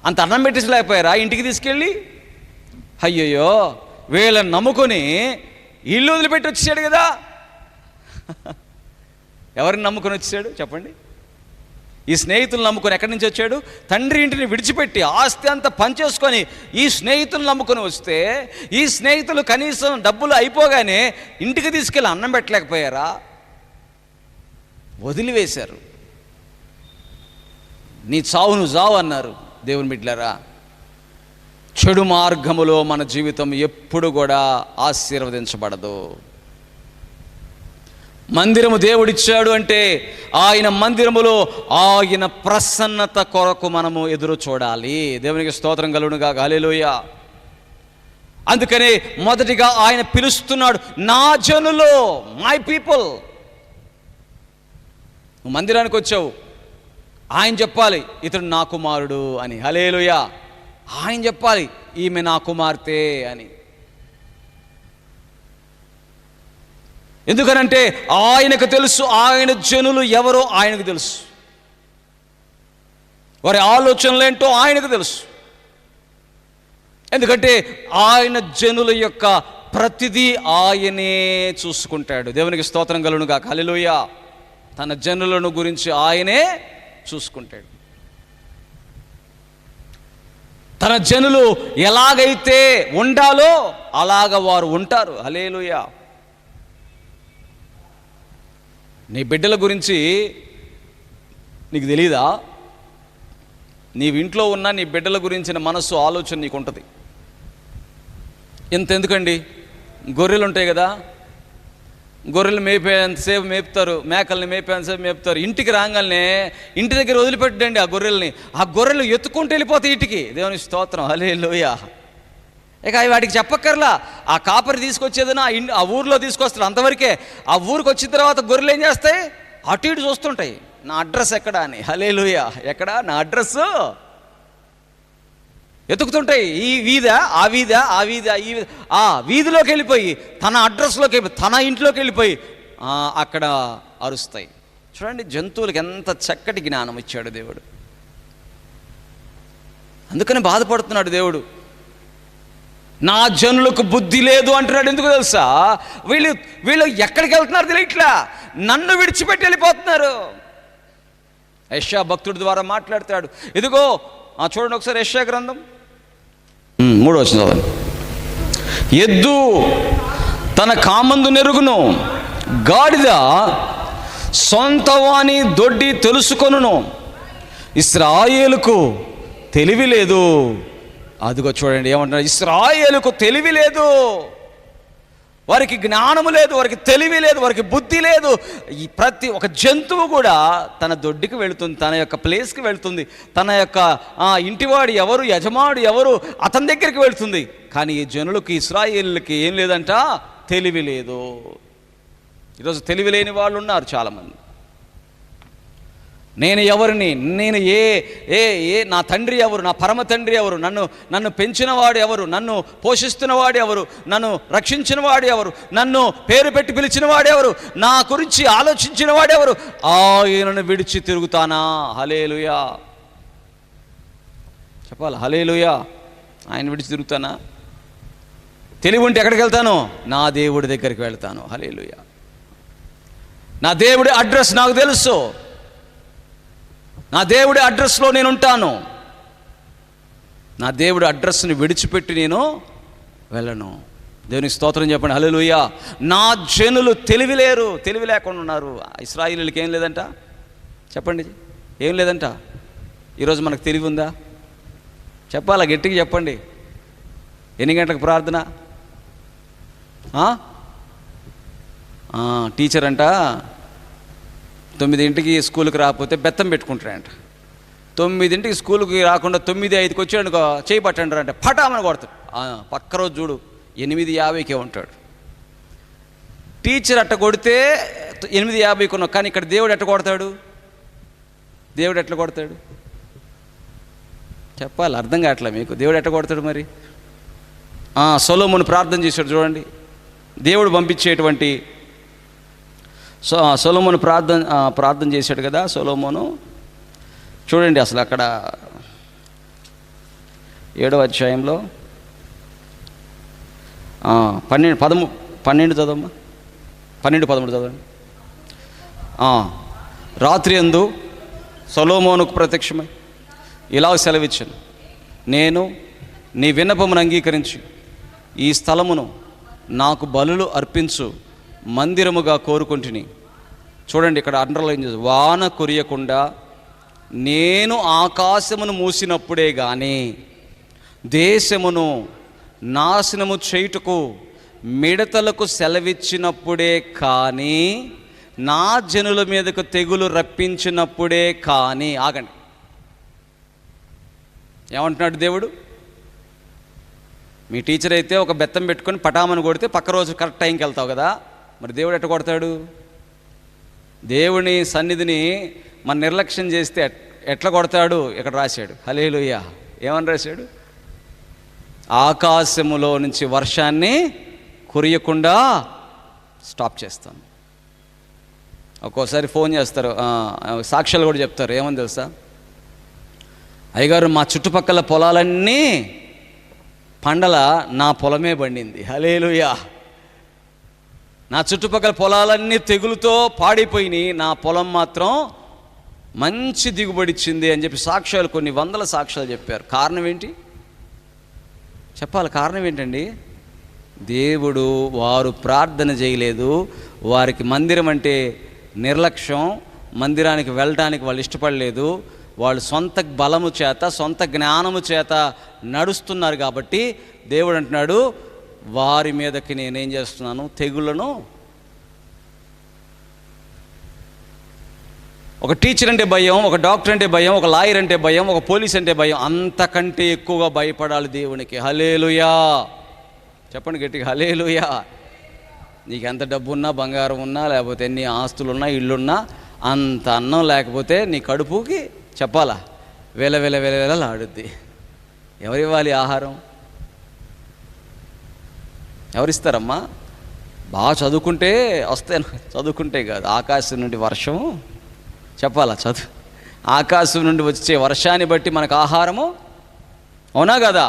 Speaker 1: అంత అన్నం పెట్టించలేకపోయారా ఇంటికి తీసుకెళ్ళి? అయ్యయ్యో, వీళ్ళని నమ్ముకొని ఇల్లు వదిలిపెట్టి వచ్చేసాడు కదా. ఎవరిని నమ్ముకొని వచ్చాడు చెప్పండి? ఈ స్నేహితులు నమ్ముకొని ఎక్కడి నుంచి వచ్చాడు? తండ్రి ఇంటిని విడిచిపెట్టి ఆస్తి అంతా పనిచేసుకొని ఈ స్నేహితులు నమ్ముకొని వస్తే, ఈ స్నేహితులు కనీసం డబ్బులు అయిపోగానే ఇంటికి తీసుకెళ్ళి అన్నం పెట్టలేకపోయారా? వదిలివేశారు. నీ చావు నువ్వు చావు అన్నారు. దేవుని బిడ్డలారా, చెడు మార్గములో మన జీవితం ఎప్పుడు కూడా ఆశీర్వదించబడదు. మందిరము దేవుడిచ్చాడు అంటే ఆయన మందిరములో ఆయన ప్రసన్నత కొరకు మనము ఎదురు చూడాలి. దేవునికి స్తోత్రం కలుగునుగాక. హల్లెలూయా. అందుకనే మొదటిగా ఆయన పిలుస్తున్నాడు, నా జనులు, మై పీపుల్. నువ్వు మందిరానికి వచ్చావు, ఆయన చెప్పాలి ఇతడు నా కుమారుడు అని. హల్లెలూయా. ఆయన చెప్పాలి ఈమె నా కుమార్తె అని. ఎందుకనంటే ఆయనకు తెలుసు ఆయన జనులు ఎవరో ఆయనకు తెలుసు, వారి ఆలోచనలు ఏంటో ఆయనకు తెలుసు. ఎందుకంటే ఆయన జనుల యొక్క ప్రతిదీ ఆయనే చూసుకుంటాడు. దేవునికి స్తోత్రం కలుగునుగాక. హల్లెలూయా. తన జనులను గురించి ఆయనే చూసుకుంటాడు. తన జనులు ఎలాగైతే ఉండాలో అలాగ వారు ఉంటారు. హల్లెలూయా. నీ బిడ్డల గురించి నీకు తెలీదా? నీవు ఇంట్లో ఉన్న నీ బిడ్డల గురించిన మనస్సు, ఆలోచన నీకు ఉంటుంది. ఎందుకండి? గొర్రెలు ఉంటాయి కదా, గొర్రెలు మేపేంతసేపు మేపుతారు, మేకల్ని మేపేంతసేపు మేపుతారు. ఇంటికి రాగానే ఇంటి దగ్గర వదిలిపెట్టండి ఆ గొర్రెల్ని. ఆ గొర్రెలు ఎత్తుకుంటూ వెళ్ళిపోతాయి ఇంటికి. దేవుని స్తోత్రం, హల్లెలూయా. ఇక అవి వాటికి చెప్పక్కర్లా, ఆ కాపరి తీసుకొచ్చేదన్నా ఆ ఊరిలో తీసుకొస్తారు, అంతవరకే. ఆ ఊరికి వచ్చిన తర్వాత గొర్రెలు ఏం చేస్తాయి, అటు ఇటు చూస్తుంటాయి, నా అడ్రస్ ఎక్కడా అని. హల్లెలూయా. ఎక్కడా నా అడ్రస్సు ఎతుకుతుంటాయి. ఈ వీధా ఆ వీధా ఆ వీధా ఈ ఆ వీధిలోకి వెళ్ళిపోయి తన అడ్రస్లోకి తన ఇంట్లోకి వెళ్ళిపోయి అక్కడ అరుస్తాయి. చూడండి, జంతువులకి ఎంత చక్కటి జ్ఞానం ఇచ్చాడు దేవుడు. అందుకని బాధపడుతున్నాడు దేవుడు. నా జనులకు బుద్ధి లేదు అంటున్నాడు. ఎందుకు తెలుసా? వీళ్ళు ఎక్కడికి వెళ్తున్నారు తెలియట్లా, నన్ను విడిచిపెట్టి వెళ్ళిపోతున్నారు. యెషయా భక్తుడి ద్వారా మాట్లాడతాడు. ఇదిగో చూడండి ఒకసారి యెషయా గ్రంథం 3వ వచనం. ఎద్దు తన కామందు నెరుగును, గాడిద సొంతవాని దొడ్డి తెలుసుకొనును, ఇశ్రాయేలుకు తెలివి లేదు. అదిగో చూడండి ఏమంటున్నారు, ఇశ్రాయేలుకు తెలివి లేదు, వారికి జ్ఞానము లేదు, వారికి తెలివి లేదు, వారికి బుద్ధి లేదు. ఈ ప్రతి ఒక జంతువు కూడా తన దొడ్డికి వెళుతుంది, తన యొక్క ప్లేస్కి వెళుతుంది, తన యొక్క ఇంటివాడు ఎవరు, యజమాడు ఎవరు, అతని దగ్గరికి వెళుతుంది. కానీ ఈ జనులకి, ఇశ్రాయేలుకి ఏం లేదంట, తెలివి లేదు. ఈరోజు తెలివి లేని వాళ్ళు ఉన్నారు చాలామంది. నేను ఎవరిని, నేను ఏ ఏ ఏ నా తండ్రి ఎవరు, నా పరమ తండ్రి ఎవరు, నన్ను పెంచినవాడు ఎవరు, నన్ను పోషిస్తున్నవాడు ఎవరు, నన్ను రక్షించినవాడు ఎవరు, నన్ను పేరు పెట్టి పిలిచినవాడు ఎవరు, నా గురించి ఆలోచించిన వాడెవరు, ఆయనను విడిచి తిరుగుతానా? హల్లెలూయా చెప్పాలి. హల్లెలూయా. ఆయన విడిచి తిరుగుతానా? తెలివి ఉంటే ఎక్కడికి వెళ్తాను? నా దేవుడి దగ్గరికి వెళ్తాను. హల్లెలూయా. నా దేవుడి అడ్రస్ నాకు తెలుసు, నా దేవుడి అడ్రస్లో నేను ఉంటాను. నా దేవుడి అడ్రస్ని విడిచిపెట్టి నేను వెళ్ళను. దేవునికి స్తోత్రం చెప్పండి. హల్లెలూయా. నా జనులు తెలివి లేరు, తెలివి లేకుండా ఉన్నారు. ఇశ్రాయేలుకి ఏం లేదంట చెప్పండి, ఏం లేదంట. ఈరోజు మనకు తెలివి ఉందా? చెప్పాలా, గట్టిగా చెప్పండి. ఎన్ని గంటలకు ప్రార్థన? టీచర్ అంట 9ంటికి స్కూల్కి రాకపోతే బెత్తం పెట్టుకుంటారంట. 9ంటికి స్కూల్కి రాకుండా 9:05కి వచ్చాడు చేయి పట్టండి అంటే పటామని కొడతాడు. పక్క రోజు చూడు 8:50కే ఉంటాడు. టీచర్ అట్ట కొడితే 8:50కి ఉన్నావు, కానీ ఇక్కడ దేవుడు ఎట్ట కొడతాడు? దేవుడు ఎట్లా కొడతాడు చెప్పాలి, అర్థం కావట్లే మీకు. దేవుడు ఎట్ట కొడతాడు మరి? సొలొమోను ప్రార్థన చేశాడు చూడండి. దేవుడు పంపించేటువంటి సొలొమోను ప్రార్థన చేశాడు కదా సొలొమోను. చూడండి అసలు అక్కడ 7వ అధ్యాయంలో 12 చదవమ్మా, 12-13 చదవండి. రాత్రి యందు సొలొమోనుకు ప్రత్యక్షమై ఇలా సెలవిచ్చాను, నేను నీ విన్నపమును అంగీకరించి ఈ స్థలమును నాకు బలులు అర్పించు మందిరముగా కోరుకుంటుని. చూడండి ఇక్కడ అండర్లైన్ చేసి, వాన కురియకుండా నేను ఆకాశమును మూసినప్పుడే కానీ, దేశమును నాశనము చేయుటకు మిడతలకు సెలవిచ్చినప్పుడే కానీ, నా జనుల మీదకు తెగులు రప్పించినప్పుడే కానీ. ఆగండి, ఏమంటున్నాడు దేవుడు? మీ టీచర్ అయితే ఒక బెత్తం పెట్టుకొని పటామని కొడితే పక్క రోజు కరెక్ట్ టైంకి వెళ్తావు కదా, మరి దేవుడు ఎట్ట కొడతాడు? దేవుని సన్నిధిని మన నిర్లక్ష్యం చేస్తే ఎట్లా కొడతాడు? ఇక్కడ రాశాడు. హల్లెలూయా. ఏమని రాశాడు? ఆకాశములో నుంచి వర్షాన్ని కురియకుండా స్టాప్ చేస్తాను. ఒక్కోసారి ఫోన్ చేస్తారు, సాక్ష్యాలు కూడా చెప్తారు. ఏమని తెలుసా? అయ్యగారు మా చుట్టుపక్కల పొలాలన్నీ పండల నా పొలమే పండింది. హల్లెలూయా. నా చుట్టుపక్కల పొలాలన్నీ తెగులుతో పాడైపోయినాయి, నా పొలం మాత్రం మంచి దిగుబడి ఇచ్చింది అని చెప్పి సాక్ష్యాలు, కొన్ని వందల సాక్ష్యాలు చెప్పారు. కారణం ఏంటి చెప్పాలి? కారణం ఏంటండి? దేవుడు, వారు ప్రార్థన చేయలేదు, వారికి మందిరం అంటే నిర్లక్ష్యం, మందిరానికి వెళ్ళడానికి వాళ్ళు ఇష్టపడలేదు, వాళ్ళు సొంత బలము చేత, సొంత జ్ఞానము చేత నడుస్తున్నారు. కాబట్టి దేవుడు అంటున్నాడు, వారి మీదకి నేనేం చేస్తున్నాను, తెగుళ్ళను. ఒక టీచర్ అంటే భయం, ఒక డాక్టర్ అంటే భయం, ఒక లాయర్ అంటే భయం, ఒక పోలీస్ అంటే భయం. అంతకంటే ఎక్కువగా భయపడాలి దేవునికి. హల్లెలూయా చెప్పండి గట్టిగా, హల్లెలూయా. నీకు ఎంత డబ్బు ఉన్నా, బంగారం ఉన్నా, లేకపోతే ఎన్ని ఆస్తులున్నా, ఇల్లున్నా, అంత అన్నం లేకపోతే నీ కడుపుకి చెప్పాలా వేల ఆడుద్ది. ఎవరివ్వాలి ఆహారం? ఎవరిస్తారమ్మా? బాగా చదువుకుంటే వస్తాయి, చదువుకుంటే కాదు, ఆకాశం నుండి వర్షం చెప్పాలా, ఆకాశం నుండి వచ్చే వర్షాన్ని బట్టి మనకు ఆహారము, అవునా కదా?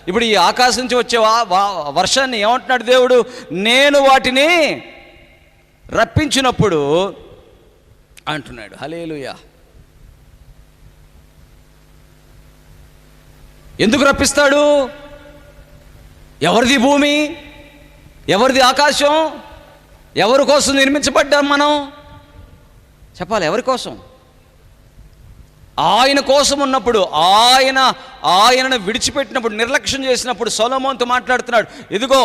Speaker 1: ఇప్పుడు ఈ ఆకాశం నుంచి వచ్చే వర్షాన్ని ఏమంటున్నాడు దేవుడు? నేను వాటిని రప్పించినప్పుడు అంటున్నాడు. హల్లెలూయా. ఎందుకు రప్పిస్తాడు? ఎవరిది భూమి, ఎవరిది ఆకాశం, ఎవరి కోసం నిర్మించబడ్డాం మనం చెప్పాలి? ఎవరి కోసం? ఆయన కోసం ఉన్నప్పుడు, ఆయనను విడిచిపెట్టినప్పుడు, నిర్లక్ష్యం చేసినప్పుడు సొలొమోనుతో మాట్లాడుతున్నాడు, ఇదిగో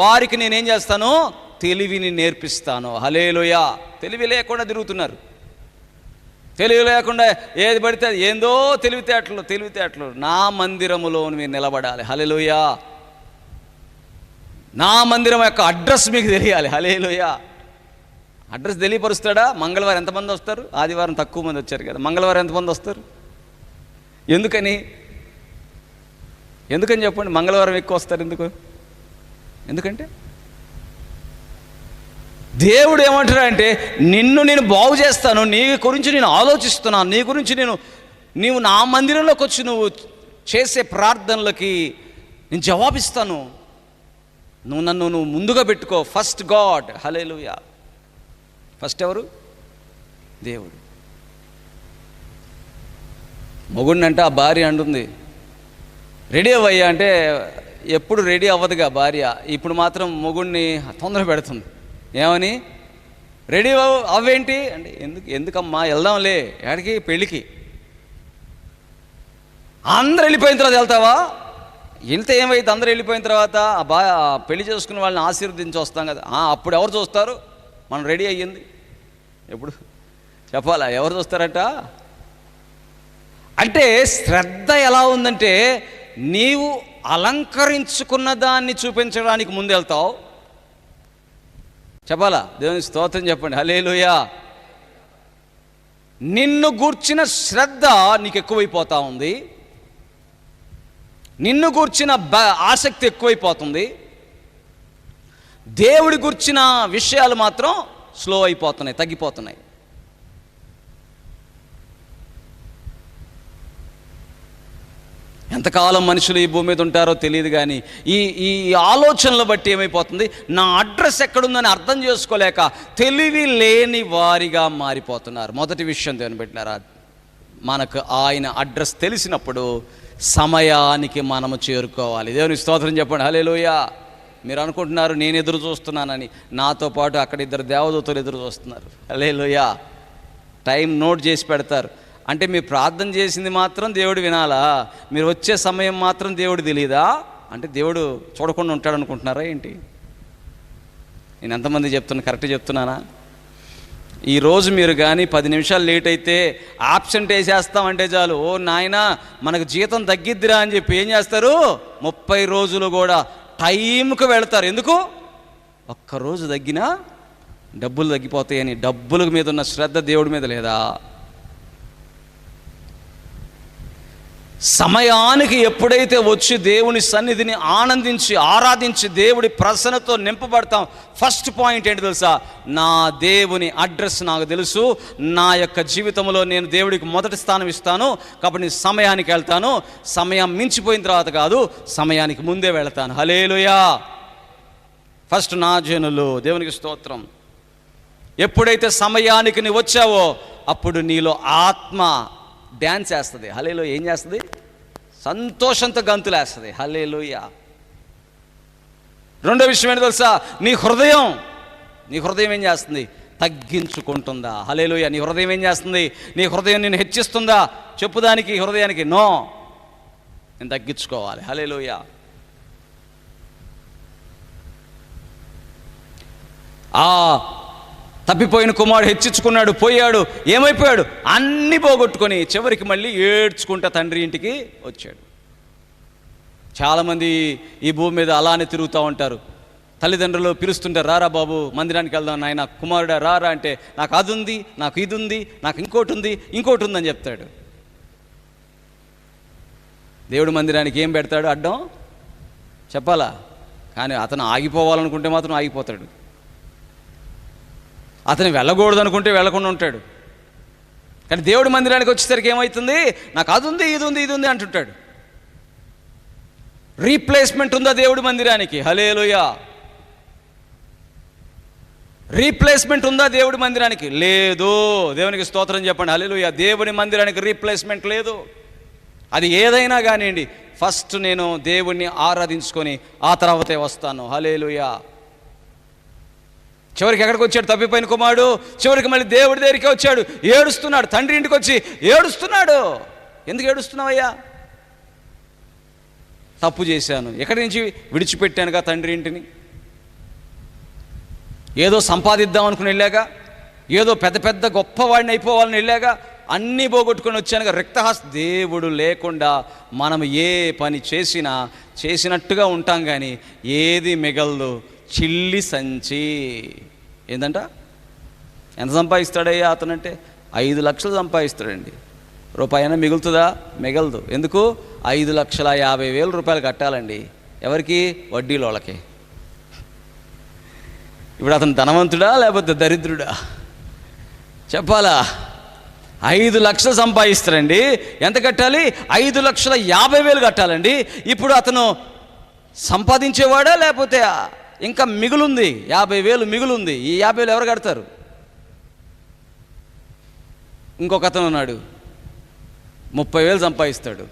Speaker 1: వారికి నేనేం చేస్తాను, తెలివిని నేర్పిస్తాను. హల్లెలూయా. తెలివి లేకుండా తిరుగుతున్నారు, తెలివి లేకుండా ఏది పడితే ఏందో తెలివితేటలు. నా మందిరములో మీరు నిలబడాలి. హల్లెలూయా. నా మందిరం యొక్క అడ్రస్ మీకు తెలియాలి. హల్లెలూయా. అడ్రస్ తెలియపరుస్తాడా? మంగళవారం ఎంతమంది వస్తారు? ఆదివారం తక్కువ మంది వచ్చారు కదా. మంగళవారం ఎంతమంది వస్తారు? ఎందుకని చెప్పండి? మంగళవారం ఎక్కువ వస్తారు ఎందుకంటే దేవుడు ఏమంటాడంటే, నిన్ను నేను బాగు చేస్తాను, నీ గురించి నేను ఆలోచిస్తున్నాను, నీ గురించి నీవు నా మందిరంలోకి వచ్చి నువ్వు చేసే ప్రార్థనలకి నేను జవాబిస్తాను. నువ్వు ముందుగా పెట్టుకో. First God. హల్లెలూయా. ఫస్ట్ ఎవరు? దేవుడు. మొగుడినంటే ఆ భార్య అంటుంది, రెడీ అవ్వయ్యా అంటే ఎప్పుడు రెడీ అవ్వదుగా భార్య. ఇప్పుడు మాత్రం మొగుడిని తొందర పెడుతుంది. ఏమని? రెడీ అవ్వేంటి అంటే, ఎందుకమ్మా వెళ్దాంలే. ఎక్కడికి? పెళ్ళికి. అందరు వెళ్ళిపోయిన తర్వాత వెళ్తావా? వెళ్తే ఏమైతే? అందరూ వెళ్ళిపోయిన తర్వాత పెళ్లి చేసుకున్న వాళ్ళని ఆశీర్వదించి వస్తాం కదా. అప్పుడు ఎవరు చూస్తారు మనం రెడీ అయ్యింది? ఎప్పుడు చెప్పాలా? ఎవరు చూస్తారట? అంటే శ్రద్ధ ఎలా ఉందంటే, నీవు అలంకరించుకున్న దాన్ని చూపించడానికి ముందు వెళ్తావు. చెప్పాలా? దేవుని స్తోత్రం చెప్పండి. హల్లెలూయా. నిన్ను గూర్చిన శ్రద్ధ నీకు ఎక్కువైపోతా ఉంది, నిన్ను గూర్చిన ఆసక్తి ఎక్కువైపోతుంది. దేవుడి గూర్చిన విషయాలు మాత్రం స్లో అయిపోతున్నాయి, తగ్గిపోతున్నాయి. ఎంతకాలం మనుషులు ఈ భూమి మీద ఉంటారో తెలియదు, కానీ ఈ ఆలోచనలు బట్టి ఏమైపోతుంది, నా అడ్రస్ ఎక్కడుందని అర్థం చేసుకోలేక తెలివి లేని వారిగా మారిపోతున్నారు. మొదటి విషయం దేవుని పెట్టినారా, మనకు ఆయన అడ్రస్ తెలిసినప్పుడు సమయానికి మనము చేరుకోవాలి. దేవుని స్తోత్రం చెప్పండి. హల్లెలూయా. మీరు అనుకుంటున్నారు నేను ఎదురు చూస్తున్నానని, నాతో పాటు అక్కడ ఇద్దరు దేవదూతలు ఎదురు చూస్తున్నారు. హల్లెలూయా. టైం నోట్ చేసి పెడతారు. అంటే మీరు ప్రార్థన చేసింది మాత్రం దేవుడు వినాలా, మీరు వచ్చే సమయం మాత్రం దేవుడు తెలియదా? అంటే దేవుడు చూడకుండా ఉంటాడు అనుకుంటున్నారా ఏంటి? నేను ఎంతమంది కరెక్ట్ చెప్తున్నానా? ఈరోజు మీరు కానీ 10 నిమిషాలు లేట్ అయితే ఆబ్సెంట్ వేసేస్తామంటే చాలు, ఓ నాయనా మనకు జీతం తగ్గిద్దిరా అని చెప్పి ఏం చేస్తారు, 30 రోజులు కూడా టైంకి వెళ్తారు. ఎందుకు? ఒక్కరోజు తగ్గినా డబ్బులు తగ్గిపోతాయని. డబ్బుల మీద ఉన్న శ్రద్ధ దేవుడి మీద లేదా? సమయానికి ఎప్పుడైతే వచ్చి దేవుని సన్నిధిని ఆనందించి ఆరాధించి దేవుడి ప్రసన్నతో నింపబడతాం, ఫస్ట్ పాయింట్ ఏంటి తెలుసా? నా దేవుని అడ్రస్ నాకు తెలుసు, నా యొక్క జీవితంలో నేను దేవుడికి మొదటి స్థానం ఇస్తాను, కాబట్టి నేను సమయానికి వెళ్తాను. సమయం మించిపోయిన తర్వాత కాదు, సమయానికి ముందే వెళ్తాను. హల్లెలూయా. ఫస్ట్ నా జనులు. దేవునికి స్తోత్రం. ఎప్పుడైతే సమయానికి నువ్వు వచ్చావో అప్పుడు నీలో ఆత్మ డ్యాన్స్ వేస్తుంది. హల్లెలూయా. ఏం చేస్తుంది? సంతోషంతో గంతులేస్తుంది. హల్లెలూయా. రెండో విషయం ఏంటి తెలుసా? నీ హృదయం ఏం చేస్తుంది? తగ్గించుకుంటుందా? హల్లెలూయా. నీ హృదయం ఏం చేస్తుంది? నీ హృదయం నేను హెచ్చిస్తుందా? చెప్పుదానికి హృదయానికి నో, నేను తగ్గించుకోవాలి. హల్లెలూయా. ఆ తప్పిపోయిన కుమారుడు హెచ్చించుకున్నాడు, పోయాడు, ఏమైపోయాడు? అన్నీ పోగొట్టుకొని చివరికి మళ్ళీ ఏడ్చుకుంటా తండ్రి ఇంటికి వచ్చాడు. చాలామంది ఈ భూమి మీద అలానే తిరుగుతూ ఉంటారు. తల్లిదండ్రులు పిలుస్తుంటారు, రారా బాబు మందిరానికి వెళ్దాం నాయన, కుమారుడా రారా అంటే, నాకు అది ఉంది, నాకు ఇది ఉంది, నాకు ఇంకోటి ఉంది, ఇంకోటి ఉందని చెప్తాడు. దేవుడు మందిరానికి ఏం పెడతాడు అడ్డం? చెప్పాలా? కానీ అతను ఆగిపోవాలనుకుంటే మాత్రం ఆగిపోతాడు. అతను వెళ్ళకూడదు అనుకుంటే వెళ్ళకుండా ఉంటాడు. కానీ దేవుడి మందిరానికి వచ్చేసరికి ఏమవుతుంది? నాకు అది ఉంది, ఇది ఉంది, ఇది ఉంది అంటుంటాడు. రీప్లేస్మెంట్ ఉందా దేవుడి మందిరానికి? హల్లెలూయా. రీప్లేస్మెంట్ ఉందా దేవుడి మందిరానికి? లేదు. దేవునికి స్తోత్రం చెప్పండి. హల్లెలూయా. దేవుడి మందిరానికి రీప్లేస్మెంట్ లేదు. అది ఏదైనా కానివ్వండి, ఫస్ట్ నేను దేవుణ్ణి ఆరాధించుకొని ఆ తర్వాతే వస్తాను. హల్లెలూయా. చివరికి ఎక్కడికి వచ్చాడు తప్పిపోయిన కుమారుడు? చివరికి మళ్ళీ దేవుడి దగ్గరికి వచ్చాడు, ఏడుస్తున్నాడు. తండ్రి ఇంటికి వచ్చి ఏడుస్తున్నాడు. ఎందుకు ఏడుస్తున్నావయ్యా? తప్పు చేశాను, ఎక్కడి నుంచి విడిచిపెట్టానుగా తండ్రి ఇంటిని. ఏదో సంపాదిద్దాం అనుకుని వెళ్ళాక, ఏదో పెద్ద పెద్ద గొప్పవాడిని అయిపోవాలని వెళ్ళాక అన్నీ పోగొట్టుకొని వచ్చానుగా రిక్తహస్త. దేవుడు లేకుండా మనం ఏ పని చేసినా చేసినట్టుగా ఉంటాం, కానీ ఏది మిగలదు. చిల్లి సంచి. ఏంటంట? ఎంత సంపాదిస్తాడయ్యా అతనంటే? 5 లక్షలు సంపాదిస్తాడండి. రూపాయైనా మిగులుతుందా? మిగలదు. ఎందుకు? 5,50,000 రూపాయలు కట్టాలండి. ఎవరికి? వడ్డీలోళ్ళకి. ఇప్పుడు అతను ధనవంతుడా లేకపోతే దరిద్రుడా? చెప్పాలా? 5 లక్షలు సంపాదిస్తారండి. ఎంత కట్టాలి? 5,50,000 కట్టాలండి. ఇప్పుడు అతను సంపాదించేవాడా లేకపోతే ఇంకా మిగులుంది? 50,000 మిగులుంది. ఈ 50,000 ఎవరు కడతారు? ఇంకొక అతను ఉన్నాడు, 30,000 సంపాదిస్తాడు,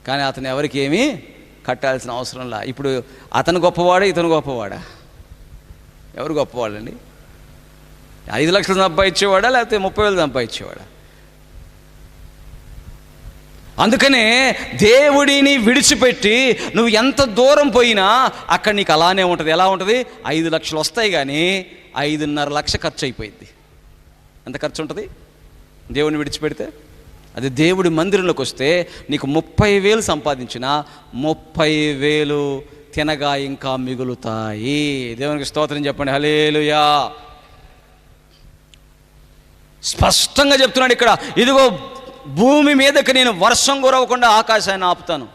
Speaker 1: కానీ అతను ఎవరికి ఏమీ కట్టాల్సిన అవసరంలా. ఇప్పుడు అతను గొప్పవాడా ఇతను గొప్పవాడా? ఎవరు గొప్పవాళ్ళండి? 5 లక్షలు సంపాదించేవాడా లేకపోతే 30,000 సంపాదించేవాడా? అందుకనే దేవుడిని విడిచిపెట్టి నువ్వు ఎంత దూరం పోయినా అక్కడ నీకు అలానే ఉంటుంది. ఎలా ఉంటుంది? 5 లక్షలు వస్తాయి కానీ 5.5 లక్ష ఖర్చు అయిపోయింది. ఎంత ఖర్చు ఉంటుంది దేవుడిని విడిచిపెడితే? అది దేవుడి మందిరంలోకి వస్తే నీకు 30,000 సంపాదించినా 30,000 తినగా ఇంకా మిగులుతాయి. దేవునికి స్తోత్రం చెప్పండి. హల్లెలూయా. స్పష్టంగా చెప్తున్నాడు ఇక్కడ, ఇదిగో భూమి మీదకి నేను వర్షం కురవకుండా ఆకాశాన్ని ఆపుతాను.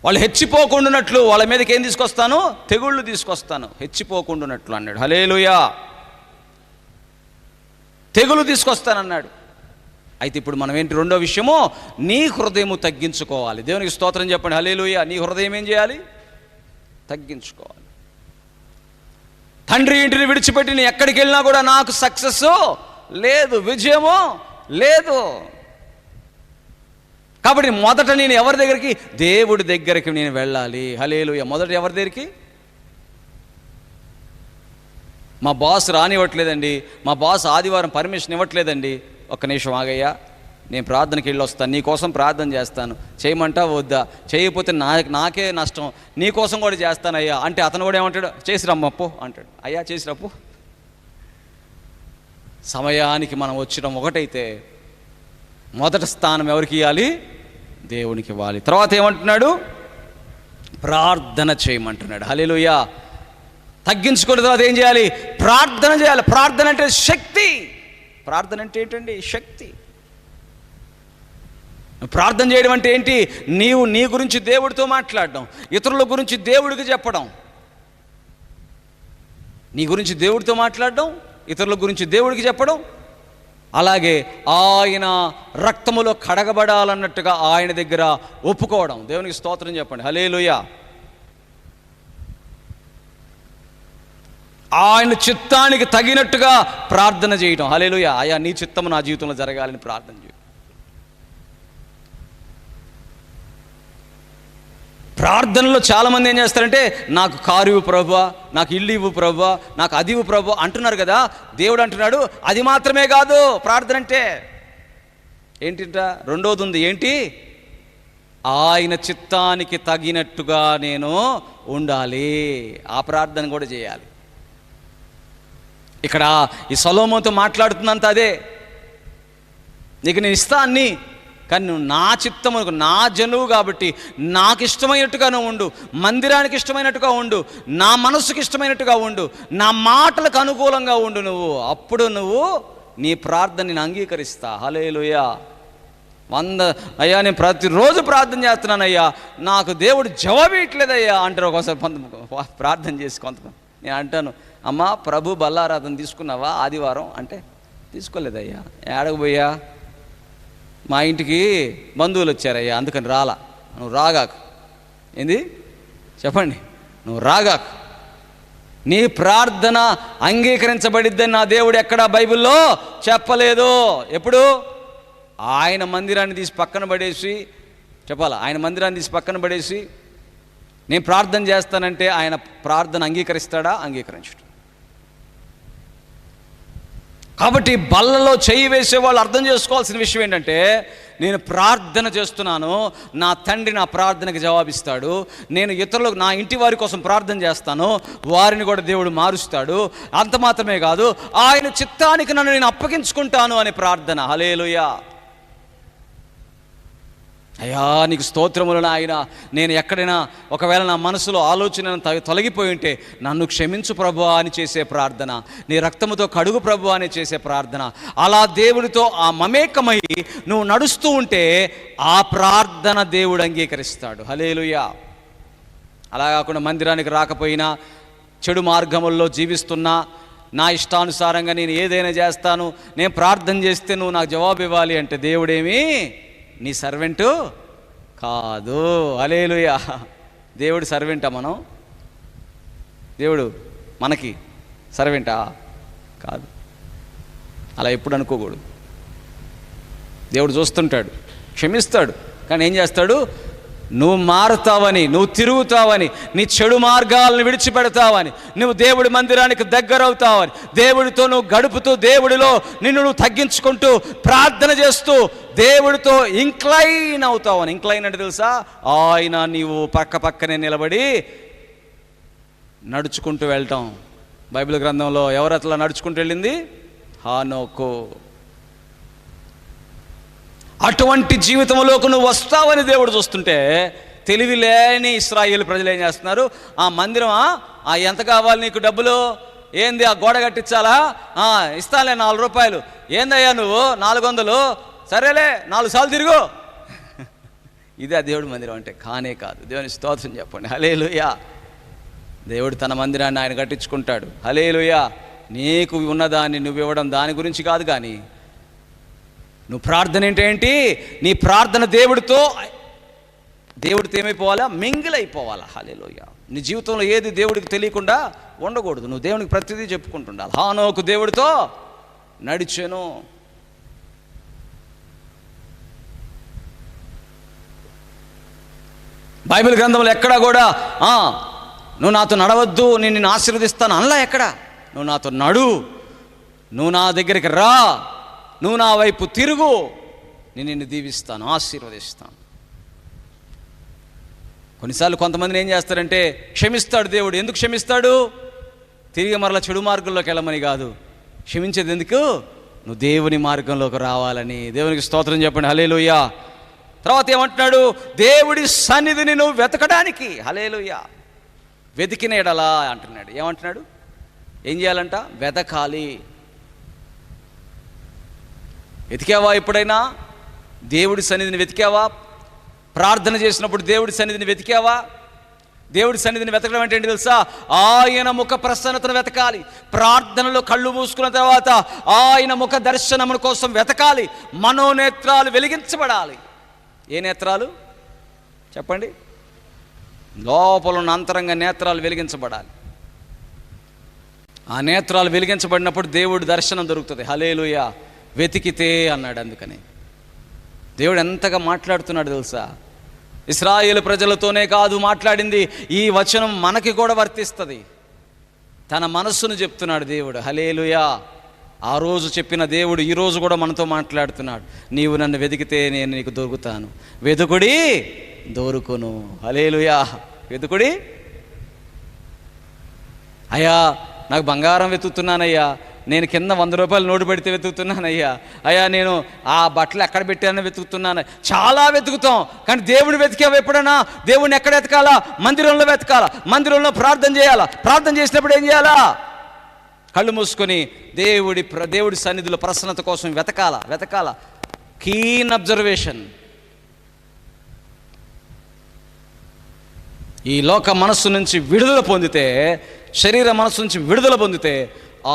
Speaker 1: వాళ్ళు హెచ్చిపోకుండానట్లు వాళ్ళ మీదకి ఏం తీసుకొస్తాను? తెగుళ్ళు తీసుకొస్తాను, హెచ్చిపోకుండానట్లు అన్నాడు. హల్లెలూయా. తెగులు తీసుకొస్తానన్నాడు. అయితే ఇప్పుడు మనం ఏంటి? రెండో విషయము, నీ హృదయము తగ్గించుకోవాలి. దేవునికి స్తోత్రం చెప్పండి. హల్లెలూయా. నీ హృదయం ఏం చేయాలి? తగ్గించుకోవాలి. తండ్రి ఇంటిని విడిచిపెట్టి నేను ఎక్కడికి వెళ్ళినా కూడా నాకు సక్సెస్ లేదు, విజయము లేదు. కాబట్టి మొదట నేను ఎవరి దగ్గరికి? దేవుడి దగ్గరికి నేను వెళ్ళాలి. హల్లెలూయా. మొదట ఎవరి దగ్గరికి? మా బాస్ రానివ్వట్లేదండి, మా బాస్ ఆదివారం పర్మిషన్ ఇవ్వట్లేదండి. ఒక్క నిమిషం ఆగయ్యా, నేను ప్రార్థనకి వెళ్ళి వస్తాను, నీకోసం ప్రార్థన చేస్తాను, చేయమంటా వద్దా? చేయకపోతే నాకే నష్టం, నీకోసం కూడా చేస్తానయ్యా అంటే అతను కూడా ఏమంటాడు? చేసి రమ్మప్పు అంటాడు. అయ్యా చేసి రప్పు. సమయానికి మనం వచ్చడం ఒకటైతే మొదటి స్థానం ఎవరికి ఇవ్వాలి? దేవునికి ఇవ్వాలి. తర్వాత ఏమంటున్నాడు? ప్రార్థన చేయమంటున్నాడు. హల్లెలూయా. తగ్గించుకున్న తర్వాత ఏం చేయాలి? ప్రార్థన చేయాలి. ప్రార్థన అంటే శక్తి. ప్రార్థన అంటే ఏంటండి? శక్తి. ప్రార్థన చేయడం అంటే ఏంటి? నీవు నీ గురించి దేవుడితో మాట్లాడడం, ఇతరుల గురించి దేవుడికి చెప్పడం. నీ గురించి దేవుడితో మాట్లాడడం, ఇతరుల గురించి దేవుడికి చెప్పడం, అలాగే ఆయన రక్తములో కడగబడాలన్నట్టుగా ఆయన దగ్గర ఒప్పుకోవడం. దేవునికి స్తోత్రం చెప్పండి. హల్లెలూయా. ఆయన చిత్తానికి తగినట్టుగా ప్రార్థన చేయడం. హల్లెలూయా. అయ్యా నీ చిత్తము నా జీవితంలో జరగాలని ప్రార్థన చేయడం. ప్రార్థనలో చాలామంది ఏం చేస్తారంటే, నాకు కారు ఇవ్వు ప్రభువా, నాకు ఇల్లు ఇవ్వు ప్రభువా, నాకు అది ఇవ్వు ప్రభువా అంటున్నారు కదా. దేవుడు అంటున్నాడు అది మాత్రమే కాదు ప్రార్థన అంటే. ఏంటింట? రెండోది ఉంది. ఏంటి? ఆయన చిత్తానికి తగినట్టుగా నేను ఉండాలి. ఆ ప్రార్థన కూడా చేయాలి. ఇక్కడ ఈ సొలొమోనుతో మాట్లాడుతున్నంత అదే, నీకు నేను ఇస్తా అన్నీ, కానీ నువ్వు నా చిత్తమునకు, నా జనువు కాబట్టి నాకు ఇష్టమైనట్టుగా నువ్వు ఉండు, మందిరానికి ఇష్టమైనట్టుగా ఉండు, నా మనస్సుకి ఇష్టమైనట్టుగా ఉండు, నా మాటలకు అనుకూలంగా ఉండు. నువ్వు అప్పుడు నువ్వు నీ ప్రార్థన నేను అంగీకరిస్తా. హల్లెలూయా. అయ్యా నేను ప్రతిరోజు ప్రార్థన చేస్తున్నానయ్యా, నాకు దేవుడు జవాబు ఇట్లేదయ్యా అంటారు ఒకసారి ప్రార్థన చేసి. కొంతమంది నేను అంటాను, అమ్మా ప్రభు బల్లారాధన తీసుకున్నావా ఆదివారం అంటే, తీసుకోలేదయ్యా. ఏడకపోయా, మా ఇంటికి బంధువులు వచ్చారయ్యా అందుకని రాలా. నువ్వు రాగాకు. ఏంది చెప్పండి, నువ్వు రాగాకు. నీ ప్రార్థన అంగీకరించబడిద్దని నా దేవుడు ఎక్కడా బైబిల్లో చెప్పలేదు. ఎప్పుడు? ఆయన మందిరాన్ని తీసి పక్కన పడేసి చెప్పాలా, ఆయన మందిరాన్ని తీసి పక్కన పడేసి నేను ప్రార్థన చేస్తానంటే ఆయన ప్రార్థన అంగీకరిస్తాడా? అంగీకరించడు. కాబట్టి బల్లలో చెయ్యి వేసే వాళ్ళు అర్థం చేసుకోవాల్సిన విషయం ఏంటంటే, నేను ప్రార్థన చేస్తున్నాను, నా తండ్రి నా ప్రార్థనకి జవాబిస్తాడు. నేను ఇతరులకు, నా ఇంటి వారి కోసం ప్రార్థన చేస్తాను, వారిని కూడా దేవుడు మారుస్తాడు. అంత మాత్రమే కాదు, ఆయన చిత్తానికి నన్ను నేను అప్పగించుకుంటాను అనే ప్రార్థన. హల్లెలూయా. అయ్యా నీకు స్తోత్రములు నాయన, నేను ఎక్కడైనా ఒకవేళ నా మనసులో ఆలోచన తొలగిపోయి ఉంటే నన్ను క్షమించు ప్రభువా అని చేసే ప్రార్థన, నీ రక్తముతో కడుగు ప్రభువా అని చేసే ప్రార్థన. అలా దేవుడితో ఆ మమేకమై నువ్వు నడుస్తూ ఉంటే ఆ ప్రార్థన దేవుడు అంగీకరిస్తాడు. హల్లెలూయా. అలా కాకుండా మందిరానికి రాకపోయినా, చెడు మార్గముల్లో జీవిస్తున్నా, నా ఇష్టానుసారంగా నేను ఏదైనా చేస్తాను, నేను ప్రార్థన చేస్తే నువ్వు నాకు జవాబు ఇవ్వాలి అంటే దేవుడేమీ నీ సర్వెంటు కాదు. హల్లెలూయా. దేవుడు సర్వెంటా? మనం దేవుడు మనకి సర్వెంటా? కాదు. అలా ఎప్పుడు అనుకోకూడదు. దేవుడు చూస్తుంటాడు, క్షమిస్తాడు, కానీ ఏం చేస్తాడు? నువ్వు మారుతావని, నువ్వు తిరుగుతావని, నీ చెడు మార్గాలను విడిచిపెడతావని, నువ్వు దేవుడి మందిరానికి దగ్గరవుతావని, దేవుడితో నువ్వు గడుపుతూ, దేవుడిలో నిన్ను నువ్వు తగ్గించుకుంటూ ప్రార్థన చేస్తూ దేవుడితో ఇంక్లైన్ అవుతావని. ఇంక్లైన్ అంటే తెలుసా? ఆయన నీవు పక్క పక్కనే నిలబడి నడుచుకుంటూ వెళ్తాం. బైబిల్ గ్రంథంలో ఎవరు అట్లా నడుచుకుంటూ వెళ్ళింది? హానోకు. అటువంటి జీవితంలోకి నువ్వు వస్తావని దేవుడు చూస్తుంటే, తెలివి లేని ఇశ్రాయేలు ప్రజలు ఏం చేస్తున్నారు? ఆ మందిరం ఎంత కావాలి నీకు డబ్బులు? ఏంది ఆ గోడ కట్టించాలా? ఇస్తాలే 4 రూపాయలు. ఏందయ్యా నువ్వు 400? సరేలే 4 సార్లు తిరుగు. ఇదే దేవుడి మందిరం అంటే? కానే కాదు. దేవుని స్తోత్రం చెప్పండి. హల్లెలూయా. దేవుడు తన మందిరాన్ని ఆయన కట్టించుకుంటాడు. హల్లెలూయా. నీకు ఉన్నదాన్ని నువ్వు ఇవ్వడం దాని గురించి కాదు, కానీ నువ్వు ప్రార్థన ఏంటి? నీ ప్రార్థన దేవుడితో ఏమైపోవాలా? మింగిల్ అయిపోవాలా. హల్లెలూయా. నీ జీవితంలో ఏది దేవుడికి తెలియకుండా ఉండకూడదు. నువ్వు దేవునికి ప్రతిదీ చెప్పుకుంటుండాలి. హానోకు దేవుడితో నడిచెను. బైబిల్ గ్రంథంలో ఎక్కడా కూడా నువ్వు నాతో నడవద్దు, నేను నిన్ను ఆశీర్వదిస్తాను అనలా. ఎక్కడ? నువ్వు నాతో నడు, నువ్వు నా దగ్గరికి రా, నువ్వు నా వైపు తిరుగు, నేను నిన్ను దీవిస్తాను, ఆశీర్వదిస్తాను. కొన్నిసార్లు కొంతమందిని ఏం చేస్తారంటే, క్షమిస్తాడు దేవుడు. ఎందుకు క్షమిస్తాడు? తిరిగి మరలా చెడు మార్గంలోకి వెళ్ళమని కాదు. క్షమించేది ఎందుకు? నువ్వు దేవుని మార్గంలోకి రావాలని. దేవునికి స్తోత్రం చెప్పండి. హల్లెలూయా. తర్వాత ఏమంటున్నాడు? దేవుడి సన్నిధిని నువ్వు వెతకడానికి. హల్లెలూయా. వెతికిన ఎడలా అంటున్నాడు. ఏమంటున్నాడు? ఏం చేయాలంట? వెతకాలి. వెతికావా? ఎప్పుడైనా దేవుడి సన్నిధిని వెతికావా? ప్రార్థన చేసినప్పుడు దేవుడి సన్నిధిని వెతికావా? దేవుడి సన్నిధిని వెతకడం అంటే ఏంటి తెలుసా? ఆయన ముఖ ప్రసన్నతను వెతకాలి. ప్రార్థనలో కళ్ళు మూసుకున్న తర్వాత ఆయన ముఖ దర్శనముల కోసం వెతకాలి. మనోనేత్రాలు వెలిగించబడాలి. ఏ నేత్రాలు చెప్పండి? లోపల ఉన్న అంతరంగ నేత్రాలు వెలిగించబడాలి. ఆ నేత్రాలు వెలిగించబడినప్పుడు దేవుడి దర్శనం దొరుకుతుంది. హల్లెలూయా. వెతికితే అన్నాడు. అందుకని దేవుడు ఎంతగా మాట్లాడుతున్నాడు తెలుసా? ఇశ్రాయేలు ప్రజలతోనే కాదు మాట్లాడింది, ఈ వచనం మనకి కూడా వర్తిస్తుంది. తన మనస్సును చెప్తున్నాడు దేవుడు. హల్లెలూయా. ఆ రోజు చెప్పిన దేవుడు ఈరోజు కూడా మనతో మాట్లాడుతున్నాడు. నీవు నన్ను వెతికితే నేను నీకు దొరుకుతాను. వెతుకుడి దొరుకును. హల్లెలూయా. వెతుకుడి అయ్యా నాకు బంగారం వెతుకుతున్నానయ్యా, నేను కింద 100 రూపాయలు నోటు పెడితే వెతుకుతున్నానయ్యా, అయ్యా నేను ఆ బట్టలు ఎక్కడ పెట్టానో వెతుకుతున్నాను. చాలా వెతుకుతాం, కానీ దేవుని వెతికావు ఎప్పుడైనా? దేవుడిని ఎక్కడ వెతకాలా? మందిరంలో వెతకాలా, మందిరంలో ప్రార్థన చేయాలా. ప్రార్థన చేసినప్పుడు ఏం చేయాలా? కళ్ళు మూసుకొని దేవుడి సన్నిధిలో ప్రసన్నత కోసం వెతకాల. Keen observation. ఈ లోక మనస్సు నుంచి విడుదల పొందితే, శరీర మనస్సు నుంచి విడుదల పొందితే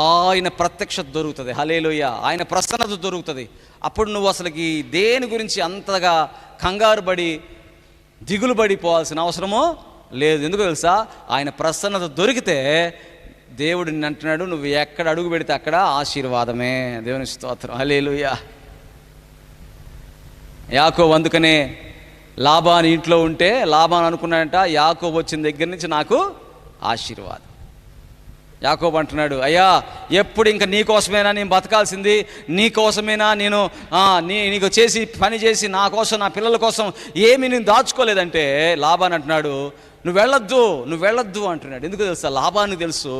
Speaker 1: ఆయన ప్రత్యక్షత దొరుకుతుంది. హల్లెలూయా. ఆయన ప్రసన్నత దొరుకుతుంది. అప్పుడు నువ్వు అసలుకి దేని గురించి అంతగా కంగారు పడి దిగులు పడిపోవాల్సిన అవసరమో లేదు. ఎందుకు తెలుసా? ఆయన ప్రసన్నత దొరికితే దేవుడు నిన్ను అంటున్నాడు, నువ్వు ఎక్కడ అడుగు పెడితే అక్కడ ఆశీర్వాదమే. దేవుని స్తోత్రం. హల్లెలూయా. యాకోబు అందుకనే లాబాను ఇంట్లో ఉంటే లాబాను అనుకున్నాడంట, యాకోబు వచ్చిన దగ్గర నుంచి నాకు ఆశీర్వాదం. యాకోబు అంటున్నాడు, అయ్యా ఎప్పుడు ఇంకా నీ కోసమేనా నేను బతకాల్సింది? నీ కోసమేనా నేను నీకు పని చేసి నా కోసం, నా పిల్లల కోసం ఏమీ నేను దాచుకోలేదంటే లాబాను అంటున్నాడు, నువ్వు వెళ్ళొద్దు అంటున్నాడు. ఎందుకు తెలుసా? లాబాను తెలుసు,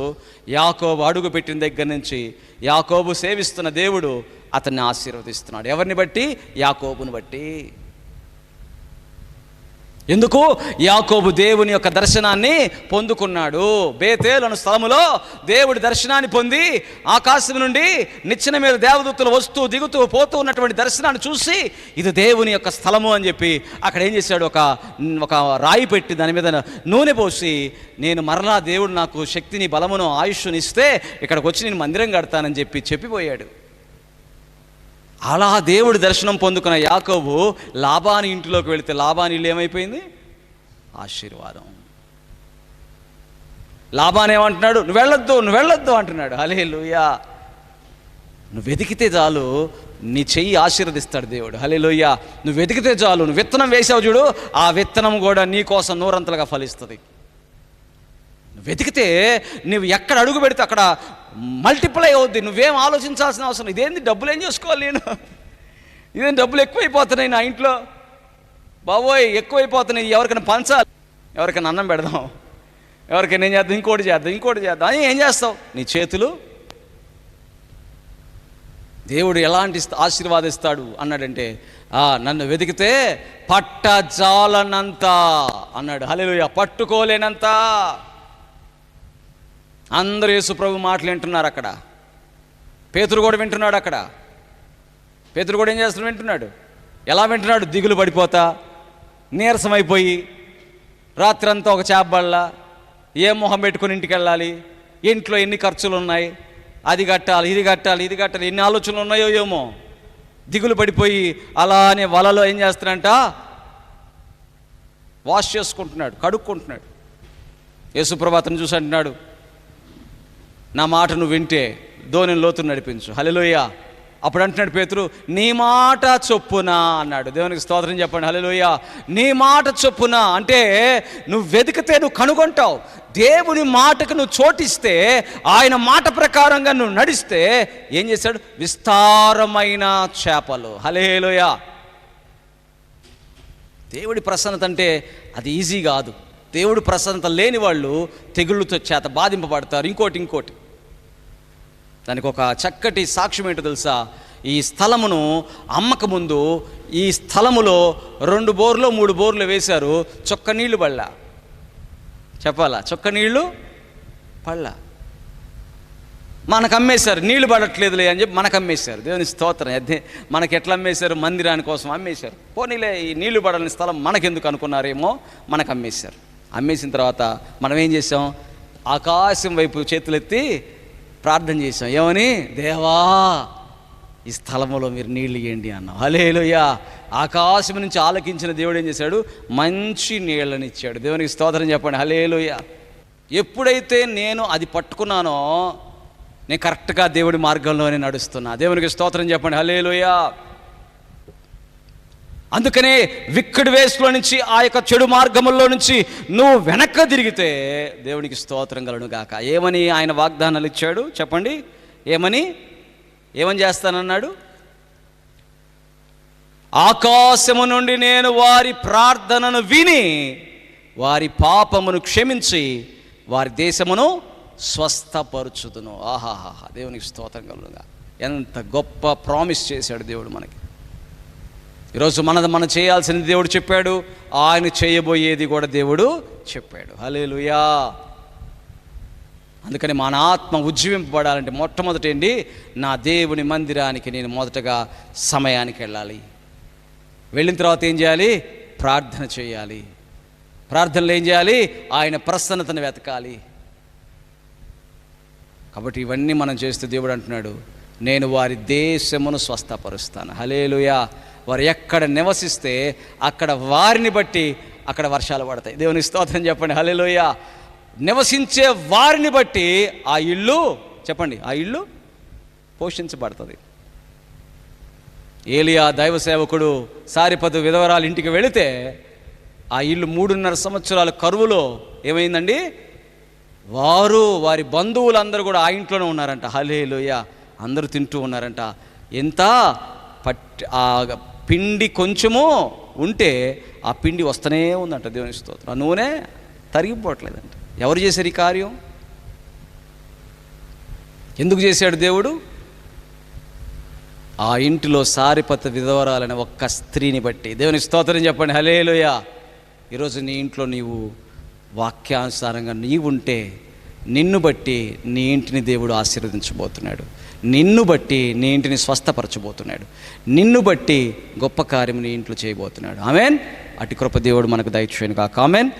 Speaker 1: యాకోబు అడుగు పెట్టిన దగ్గర నుంచి యాకోబు సేవిస్తున్న దేవుడు అతన్ని ఆశీర్వదిస్తున్నాడు. ఎవరిని బట్టి? యాకోబుని బట్టి. ఎందుకు? యాకోబు దేవుని యొక్క దర్శనాన్ని పొందుకున్నాడు. బేతేలు అను స్థలములో దేవుడి దర్శనాన్ని పొంది, ఆకాశం నుండి నిచ్చెన మీద దేవదూతలు వస్తూ దిగుతూ పోతూ ఉన్నటువంటి దర్శనాన్ని చూసి, ఇది దేవుని యొక్క స్థలము అని చెప్పి అక్కడ ఏం చేశాడు? ఒక రాయి పెట్టి దాని మీద నూనె పోసి, నేను మరలా దేవుడు నాకు శక్తిని, బలమును, ఆయుష్ని ఇస్తే ఇక్కడికి వచ్చి నేను మందిరం కడతానని చెప్పిపోయాడు. అలా దేవుడి దర్శనం పొందుకున్న యాకోబు లాబాను ఇంటిలోకి వెళితే లాబాను ఇల్లు ఏమైపోయింది? ఆశీర్వాదం. లాబాను ఏమంటున్నాడు? నువ్వు వెళ్ళొద్దు అంటున్నాడు. హల్లెలూయా. నువ్వు వెతికితే చాలు, నీ చెయ్యి ఆశీర్వదిస్తాడు దేవుడు. హల్లెలూయా. నువ్వు వెతికితే చాలు, నువ్వు విత్తనం వేసావు చూడు, ఆ విత్తనం కూడా నీ కోసం నూరంతలుగా ఫలిస్తుంది. వెతికితే నువ్వు ఎక్కడ అడుగు పెడితే అక్కడ మల్టిప్లై అవుద్ది. నువ్వేం ఆలోచించాల్సిన అవసరం. ఇదేంది డబ్బులు ఏం చేసుకోవాలి నేను? ఇదేం డబ్బులు ఎక్కువైపోతున్నాయి నా ఇంట్లో, బాబోయ్ ఎక్కువైపోతున్నాయి, ఎవరికైనా పంచాలి, ఎవరికైనా అన్నం పెడదాం, ఎవరికైనా ఏం చేద్దాం, ఇంకోటి చేద్దాం అని ఏం చేస్తావు? నీ చేతులు. దేవుడు ఎలాంటి ఆశీర్వాదిస్తాడు అన్నాడంటే, నన్ను వెతికితే పట్టజాలనంత అన్నాడు. హల్లెలూయా. పట్టుకోలేనంత. అందరూ యేసు ప్రభు మాటలు వింటున్నారు అక్కడ. పేతురు కూడా వింటున్నాడు అక్కడ. పేతురు కూడా ఏం చేస్తున్నాడు? వింటున్నాడు. ఎలా వింటున్నాడు? దిగులు పడిపోతా, నీరసమైపోయి, రాత్రంతా ఒక చేపబళ్ళ, ఏ మొహం పెట్టుకుని ఇంటికి వెళ్ళాలి, ఇంట్లో ఎన్ని ఖర్చులు ఉన్నాయి, అది కట్టాలి, ఇది కట్టాలి, ఎన్ని ఆలోచనలు ఉన్నాయో ఏమో, దిగులు పడిపోయి అలానే వలలో ఏం చేస్తాడంట? వాష్ చేసుకుంటున్నాడు, కడుక్కుంటున్నాడు. యేసుప్రభు అతను చూసి అంటున్నాడు, నా మాట నువ్వు వింటే ధోనిని లోతును నడిపించు. హల్లెలూయా. అప్పుడు అంటున్నాడు పేతురు, నీ మాట చొప్పున అన్నాడు. దేవునికి స్తోత్రం చెప్పండి. హల్లెలూయా. నీ మాట చొప్పున అంటే నువ్వు వెతికితే నువ్వు కనుగొంటావు. దేవుని మాటకు నువ్వు చోటిస్తే, ఆయన మాట ప్రకారంగా నువ్వు నడిస్తే ఏం చేశాడు? విస్తారమైన చేపలు. హల్లెలూయా. దేవుడి ప్రసన్నత అంటే అది ఈజీ కాదు. దేవుడు ప్రసన్నత లేని వాళ్ళు తెగుళ్ళతో చేత బాధింపబడతారు. ఇంకోటి దానికి ఒక చక్కటి సాక్ష్యం ఏంటో తెలుసా? ఈ స్థలమును అమ్మక ముందు ఈ స్థలములో 2 బోర్లు 3 బోర్లు వేశారు. చొక్క నీళ్లు పళ్ళ. చెప్పాలా? చొక్క నీళ్లు పళ్ళ. మనకు అమ్మేశారు, నీళ్లు పడట్లేదులే అని చెప్పి మనకు అమ్మేశారు. దేవుని స్తోత్రం. అదే మనకి ఎట్లా అమ్మేశారు? మందిరాని కోసం అమ్మేశారు. పోనీలే, ఈ నీళ్లు పడని స్థలం మనకెందుకు అనుకున్నారేమో, మనకు అమ్మేశారు. అమ్మేసిన తర్వాత మనం ఏం చేసాం? ఆకాశం వైపు చేతులెత్తి ప్రార్థన చేసాం. ఏమని? దేవా, ఈ స్థలములో మీరు నీళ్ళు ఇవ్వండి అన్నాం. హల్లెలూయా. ఆకాశం నుంచి ఆలకించిన దేవుడు ఏం చేశాడు? మంచి నీళ్ళని ఇచ్చాడు. దేవునికి స్తోత్రం చెప్పండి. హల్లెలూయా. ఎప్పుడైతే నేను అది పట్టుకున్నానో, నేను కరెక్ట్గా దేవుడి మార్గంలోనే నడుస్తున్నా. దేవునికి స్తోత్రం చెప్పండి. హల్లెలూయా. అందుకనే విక్కడి వేసులో నుంచి, ఆ యొక్క చెడు మార్గముల్లో నుంచి నువ్వు వెనక్కి తిరిగితే దేవునికి స్తోత్రం కలుగును గాక. ఏమని ఆయన వాగ్దానాలు ఇచ్చాడు చెప్పండి? ఏమని చేస్తానన్నాడు? ఆకాశము నుండి నేను వారి ప్రార్థనను విని వారి పాపమును క్షమించి వారి దేశమును స్వస్థపరచుదును. ఆహాహా, దేవునికి స్తోత్రం కలుగుగా. ఎంత గొప్ప ప్రామిస్ చేశాడు దేవుడు మనకి. ఈరోజు మనం చేయాల్సింది దేవుడు చెప్పాడు, ఆయన చేయబోయేది కూడా దేవుడు చెప్పాడు. హల్లెలూయా. అందుకని మన ఆత్మ ఉజ్జీవింపబడాలంటే మొట్టమొదటి ఏంటి, నా దేవుని మందిరానికి నేను మొదటగా సమయానికి వెళ్ళాలి. వెళ్ళిన తర్వాత ఏం చేయాలి, ప్రార్థన చేయాలి. ప్రార్థనలు ఏం చేయాలి, ఆయన ప్రసన్నతను వెతకాలి. కాబట్టి ఇవన్నీ మనం చేస్తే దేవుడు అంటున్నాడు, నేను వారి దేశమును స్వస్థపరుస్తాను. హల్లెలూయా. వారు ఎక్కడ నివసిస్తే అక్కడ వారిని బట్టి అక్కడ వర్షాలు పడతాయి. దేవుని స్తోత్రం చెప్పండి. హల్లెలూయా. నివసించే వారిని బట్టి ఆ ఇల్లు, చెప్పండి, ఆ ఇల్లు పోషించబడుతుంది. ఏలియా దైవ సేవకుడు సారిపతు విధవరాలు ఇంటికి వెళితే ఆ ఇల్లు 3.5 సంవత్సరాల కరువులో ఏమైందండి, వారి బంధువులందరూ కూడా ఆ ఇంట్లోనే ఉన్నారంట. హల్లెలూయా. అందరూ తింటూ ఉన్నారంట. ఎంత ఆ పిండి కొంచెము ఉంటే ఆ పిండి వస్తూనే ఉందంట. దేవుని స్తోత్రం. ఆ నూనె తరిగిపోవట్లేదంట. ఎవరు చేశారు ఈ కార్యం? ఎందుకు చేశాడు దేవుడు? ఆ ఇంటిలో సారిపత విధవరాలనే ఒక్క స్త్రీని బట్టి. దేవుని స్తోత్రం చెప్పండి. హల్లెలూయా. ఈరోజు నీ ఇంట్లో నీవు వాక్యానుసారంగా నీవుంటే నిన్ను బట్టి నీ ఇంటిని దేవుడు ఆశీర్వదించబోతున్నాడు. నిన్ను బట్టి నీ ఇంటిని స్వస్థపరచబోతున్నాడు. నిన్ను బట్టి గొప్ప కార్యం నీ ఇంట్లో చేయబోతున్నాడు. ఆమేన్. అటు కృప దేవుడు మనకు దయచేయును గాక. ఆమేన్.